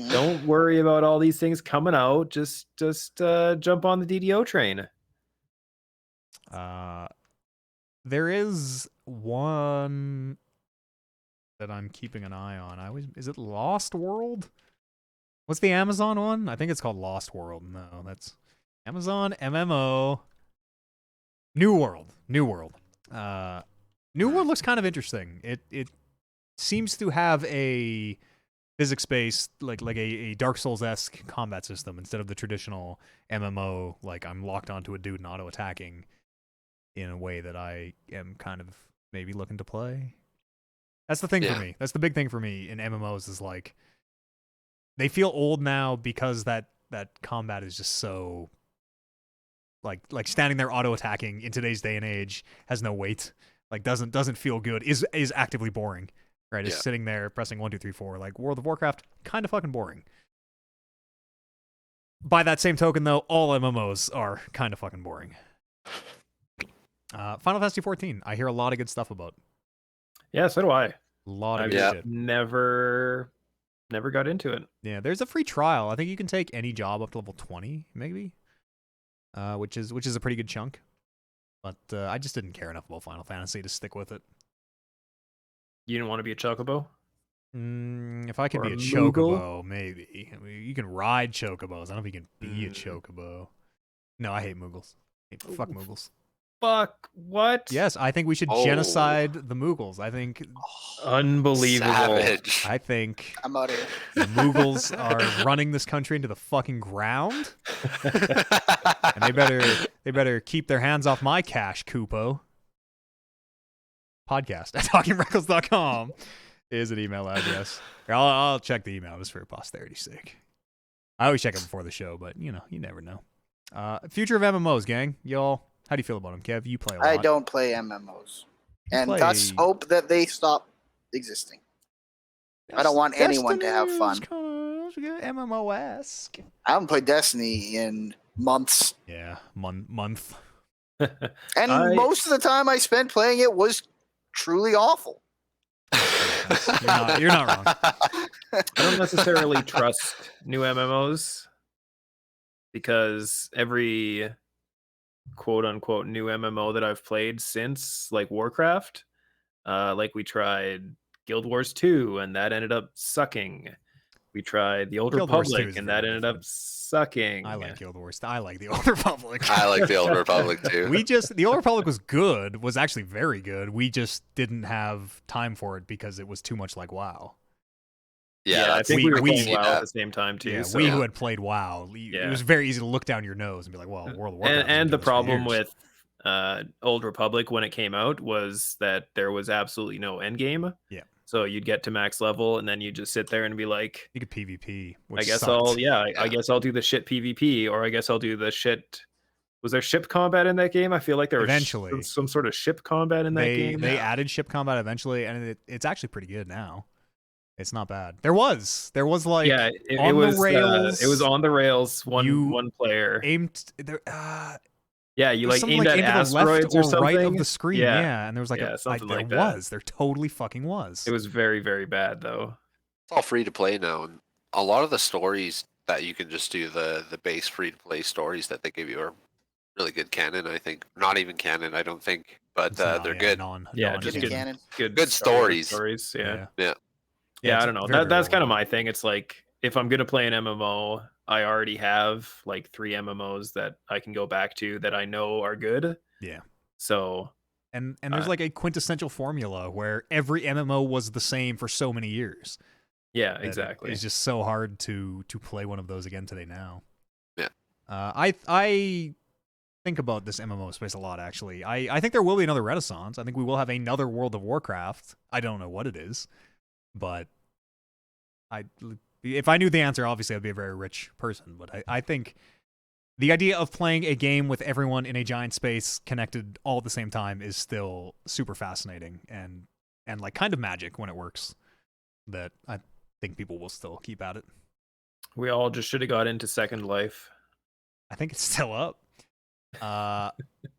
Don't worry about all these things coming out. Just jump on the DDO train. There is one that I'm keeping an eye on. Is it Lost World? What's the Amazon one? I think it's called Lost World. No, that's Amazon MMO. New World. New World looks kind of interesting. It seems to have a physics-based, like a Dark Souls-esque combat system instead of the traditional MMO, like I'm locked onto a dude and auto-attacking in a way that I am kind of maybe looking to play. That's the thing for me. That's the big thing for me in MMOs is like they feel old now because that combat is just so like standing there auto-attacking in today's day and age has no weight. Like doesn't feel good. Is actively boring. Right? Is sitting there pressing 1, 2, 3, 4. Like World of Warcraft, kind of fucking boring. By that same token, though, all MMOs are kind of fucking boring. Final Fantasy 14, I hear a lot of good stuff about. Yeah, so do I. A lot of I've good shit. never got into it. Yeah, there's a free trial. I think you can take any job up to level 20, maybe, which is a pretty good chunk. But I just didn't care enough about Final Fantasy to stick with it. You didn't want to be a chocobo? If I could Or be a a chocobo, Moogle? maybe. I mean, you can ride chocobos. I don't know if you can be a chocobo. No, I hate Moogles. Fuck Moogles. fuck? What? Yes, I think we should Oh. genocide the Mughals. I think Unbelievable. Savage. I'm out of here. the Mughals are running this country into the fucking ground, and they better keep their hands off my cash, Kupo. Podcast at talkingreckless.com is an email address. I'll check the email just for posterity's sake. I always check it before the show, but you never know. Future of MMOs, gang. Y'all, how do you feel about them, Kev? You play a lot. I don't play MMOs, and play- thus hope that they stop existing. I don't want anyone to have fun. MMO-esque. I haven't played Destiny in months, Yeah, month. and most of the time I spent playing it was truly awful. You're not wrong. I don't necessarily trust new MMOs because every quote unquote new MMO that I've played since, like Warcraft, like we tried Guild Wars 2 and that ended up sucking. We tried the Old Guild Wars 2 Republic is and very that ended up different. sucking. I like Guild Wars. I like the Old Republic. I like the Old Republic too. The Old Republic was actually very good. We just didn't have time for it because it was too much like WoW. Yeah, I think we were we playing see WoW that. at the same time too. Yeah, so. we who had played WoW, it Yeah. was very easy to look down your nose and be like, "Well, World of Warcraft." has been and the doing this for problem years." with Old Republic when it came out was that there was absolutely no end game. Yeah. So you'd get to max level and then you just sit there and be like, you could PvP. Which I guess sucked. I guess I'll do the shit PvP, or I guess I'll do the shit. Was there ship combat in that game? I feel like there was Eventually. some sort of ship combat in that game. They added ship combat eventually, and it's actually pretty good now. It's not bad. There was like yeah, it on was the rails. It was on the rails. You One player. aimed there. Yeah, you like something aimed at into the asteroids left or something. right of the screen. Yeah. Yeah, and there was like Yeah, something like there that. was. There totally fucking was. It was very very bad though. It's all free to play now, and a lot of the stories that you can just do the base free to play stories that they give you are really good canon. I think not even canon. I don't think, but It's not- they're yeah, good. Yeah, non- just Good good. canon. Good stories. Yeah. Yeah. Yeah, it's I don't know. very, very That's well kind of done. my thing. It's like if I'm gonna play an MMO, I already have like 3 MMOs that I can go back to that I know are good. Yeah. So And there's like a quintessential formula where every MMO was the same for so many years. yeah, that exactly. It's just so hard to play one of those again today now. Yeah. I think about this MMO space a lot actually. I think there will be another renaissance. I think we will have another World of Warcraft. I don't know what it is, but if I knew the answer, obviously I'd be a very rich person. But I think the idea of playing a game with everyone in a giant space connected all at the same time is still super fascinating and like kind of magic when it works. That I think people will still keep at it. We all just should have got into Second Life. I think it's still up.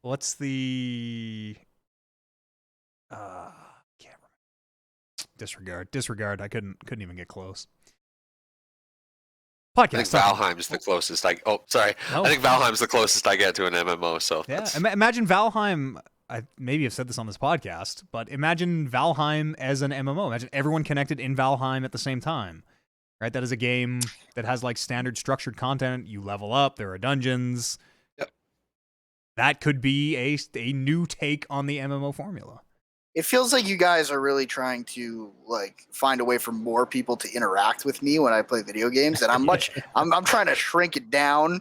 What's the can't remember. Disregard. I couldn't even get close. Podcast. I think Valheim's the closest. Sorry. No. I think Valheim's the closest I get to an MMO. So Yeah, that's- imagine Valheim. I maybe have said this on this podcast, but imagine Valheim as an MMO. Imagine everyone connected in Valheim at the same time. Right? That is a game that has like standard structured content. You level up. There are dungeons. Yep. That could be a new take on the MMO formula. It feels like you guys are really trying to like find a way for more people to interact with me when I play video games, and I'm trying to shrink it down.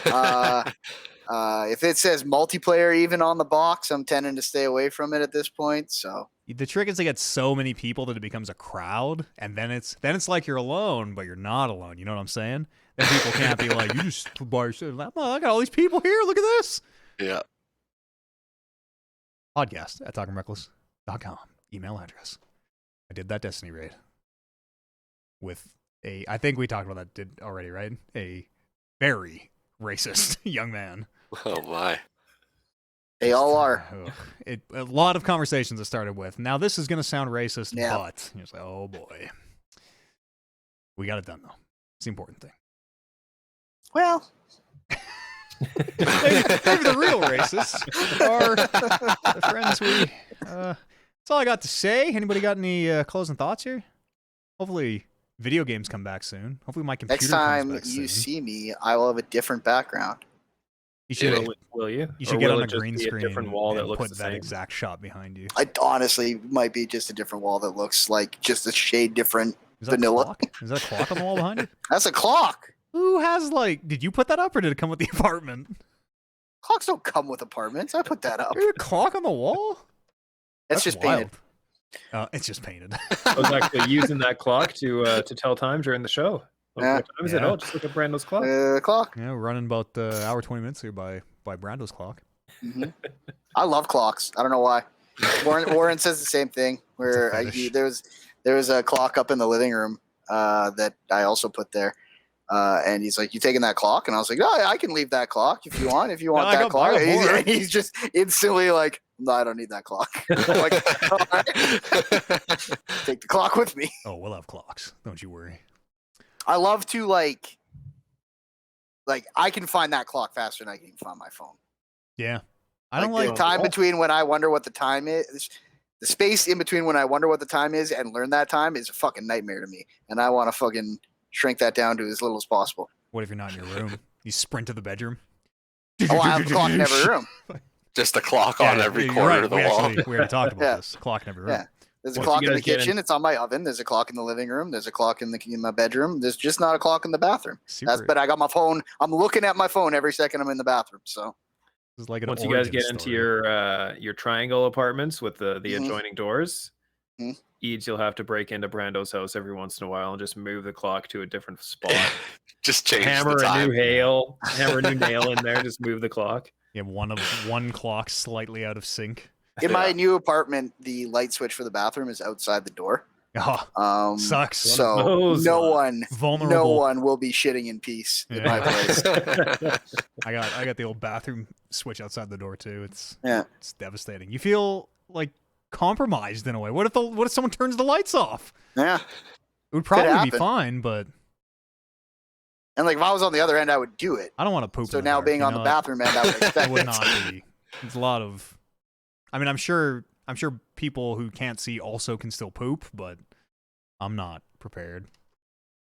If it says multiplayer even on the box, I'm tending to stay away from it at this point. So The trick is to get so many people that it becomes a crowd, and then it's like you're alone, but you're not alone. You know what I'm saying? Then people can't be like, you just by yourself. Oh, I got all these people here. Look at this. yeah. Podcast at talkingreckless.com. Email address. I did that Destiny raid with I think we talked about that already, right? A very racist young man. Oh my. they all are. Ugh. A lot of conversations it started with. Now this is going to sound racist, Yeah. but it's like, oh boy, we got it done though. It's the important thing. Well, maybe the real racists are the friends we. That's all I got to say. Anybody got any closing thoughts here? Hopefully, video games come back soon. Hopefully, my computer next time comes back you soon. see me, I will have a different background. You should. Will you? You should Or get will on a it just green be screen different wall that and looks put the that same? exact shot behind you. I honestly might be just a different wall that looks like just a shade different. Is that Vanilla. a clock? Is that a clock on the wall behind you? That's a clock. Who has like? Did you put that up or did it come with the apartment? Clocks don't come with apartments. I put that up. There's a clock on the wall. That's just painted. It's just painted. I was actually using that clock to tell time during the show. Yeah. What time is it? Yeah. Oh, just look at Brando's clock. Clock. Yeah, we're running about hour 20 minutes here by Brando's clock. hmm I love clocks. I don't know why. Warren says the same thing. Where there was a clock up in the living room that I also put there, and he's like, "You taking that clock?" And I was like, "Oh, I can leave that clock if you want. If you want No, that clock." I got more. And he's just instantly like, "No, I don't need that clock." I'm like, "All right. Take the clock with me." Oh, we'll have clocks. Don't you worry. I love to like I can find that clock faster than I can even find my phone. Yeah. I don't like the time between when I wonder what the time is. The space in between when I wonder what the time is and learn that time is a fucking nightmare to me. And I want to fucking shrink that down to as little as possible. What if you're not in your room? You sprint to the bedroom. Oh, I have a clock in every room. Just a clock on every you're corner right. of the we wall. Actually, we already talked about Yeah. this. Clock in every room. Yeah. There's a Once clock you in the guys get kitchen. It's on my oven. There's a clock in the living room. There's a clock in my bedroom. There's just not a clock in the bathroom. But I got my phone. I'm looking at my phone every second I'm in the bathroom. So This is like an Once you guys origin get into story. your triangle apartments with the Mhm. adjoining doors, Mhm. Eads, you'll have to break into Brando's house every once in a while and just move the clock to a different spot. Just change hammer the a time. hammer a new nail in there, just move the clock. You have one clock slightly out of sync. in my new apartment, the light switch for the bathroom is outside the door. Oh, sucks. So Those no ones. one Vulnerable. will be shitting in peace in Yeah. my place. I got the old bathroom switch outside the door too. It's devastating. You feel like compromised in a way. What if someone turns the lights off? Yeah. It would probably be happen. fine, but And like if I was on the other end, I would do it. I don't want to poop. So in the now dark, being you on the know? bathroom end, I would expect It would it. not be. There's a lot of. I mean, I'm sure people who can't see also can still poop, but I'm not prepared.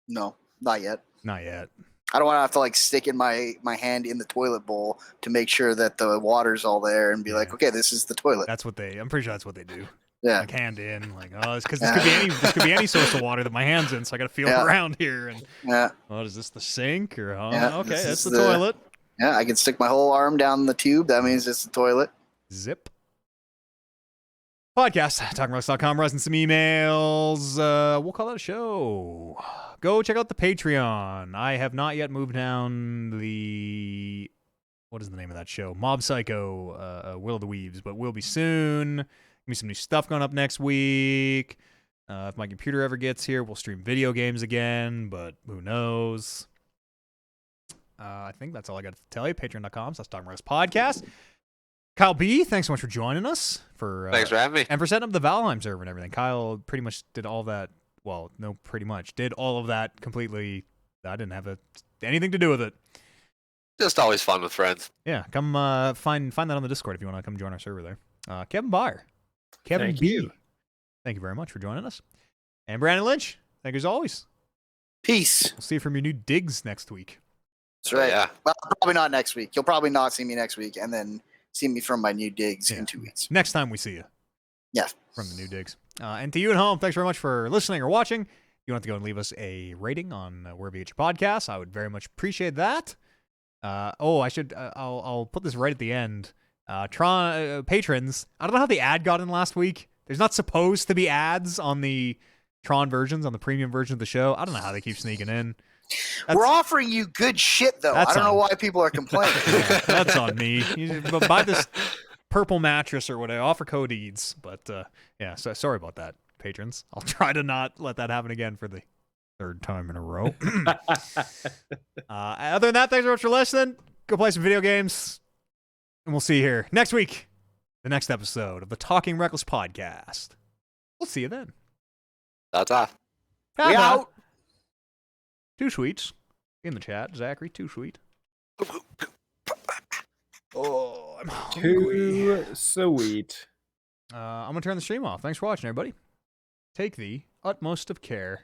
No, not yet. Not yet. I don't want to have to like stick in my hand in the toilet bowl to make sure that the water's all there and be like, Yeah. okay, this is the toilet. I'm pretty sure that's what they do. Yeah. Like hand in, like, oh, it's because this could be any source of water that my hand's in, so I got to feel Yeah. around here. And Yeah. oh, is this the sink or Yeah, okay, this that's is the toilet. Yeah. I can stick my whole arm down the tube. That means it's the toilet. Zip. Podcast, talkingrocks.com, rising some emails. We'll call that a show. Go check out the Patreon. I have not yet moved down what is the name of that show? Mob Psycho, Will of the Weaves, but will be soon. Give me some new stuff going up next week. If my computer ever gets here, we'll stream video games again, but who knows? I think that's all I got to tell you. Patreon.com/talkingrocks podcast. Kyle B, thanks so much for joining us. Thanks for having me. And for setting up the Valheim server and everything. Kyle pretty much did all that. Well, no, pretty much did all of that completely. I didn't have anything to do with it. Just always fun with friends. Yeah, come find that on the Discord if you want to come join our server there. Kevin Byer, Kevin Thank B, you. thank you very much for joining us. And Brandon Lynch, thank you as always. Peace. We'll see you from your new digs next week. That's right. Yeah. Well, probably not next week. You'll probably not see me next week and then see me from my new digs in 2 weeks. Next time we see you. Yeah. From the new digs. And to you at home, thanks very much for listening or watching. If you want to go and leave us a rating on wherever you get your podcasts, I would very much appreciate that. I'll put this right at the end. Tron patrons, I don't know how the ad got in last week. There's not supposed to be ads on the Tron versions, on the premium version of the show. I don't know how they keep sneaking in. We're offering you good shit, though. I That's don't know on- why people are complaining. Yeah, that's on me. You should buy this purple mattress or whatever. Offer code EADS. But yeah, so sorry about that, patrons. I'll try to not let that happen again for the third time in a row. Other than that, thanks very much for listening. Go play some video games. And we'll see you here next week. The next episode of the Talking Reckless podcast. We'll see you then. That's off. We out. Two sweets in the chat. Zachary, too sweet. Oh, I'm hungry. Too sweet. I'm going to turn the stream off. Thanks for watching, everybody. Take the utmost of care.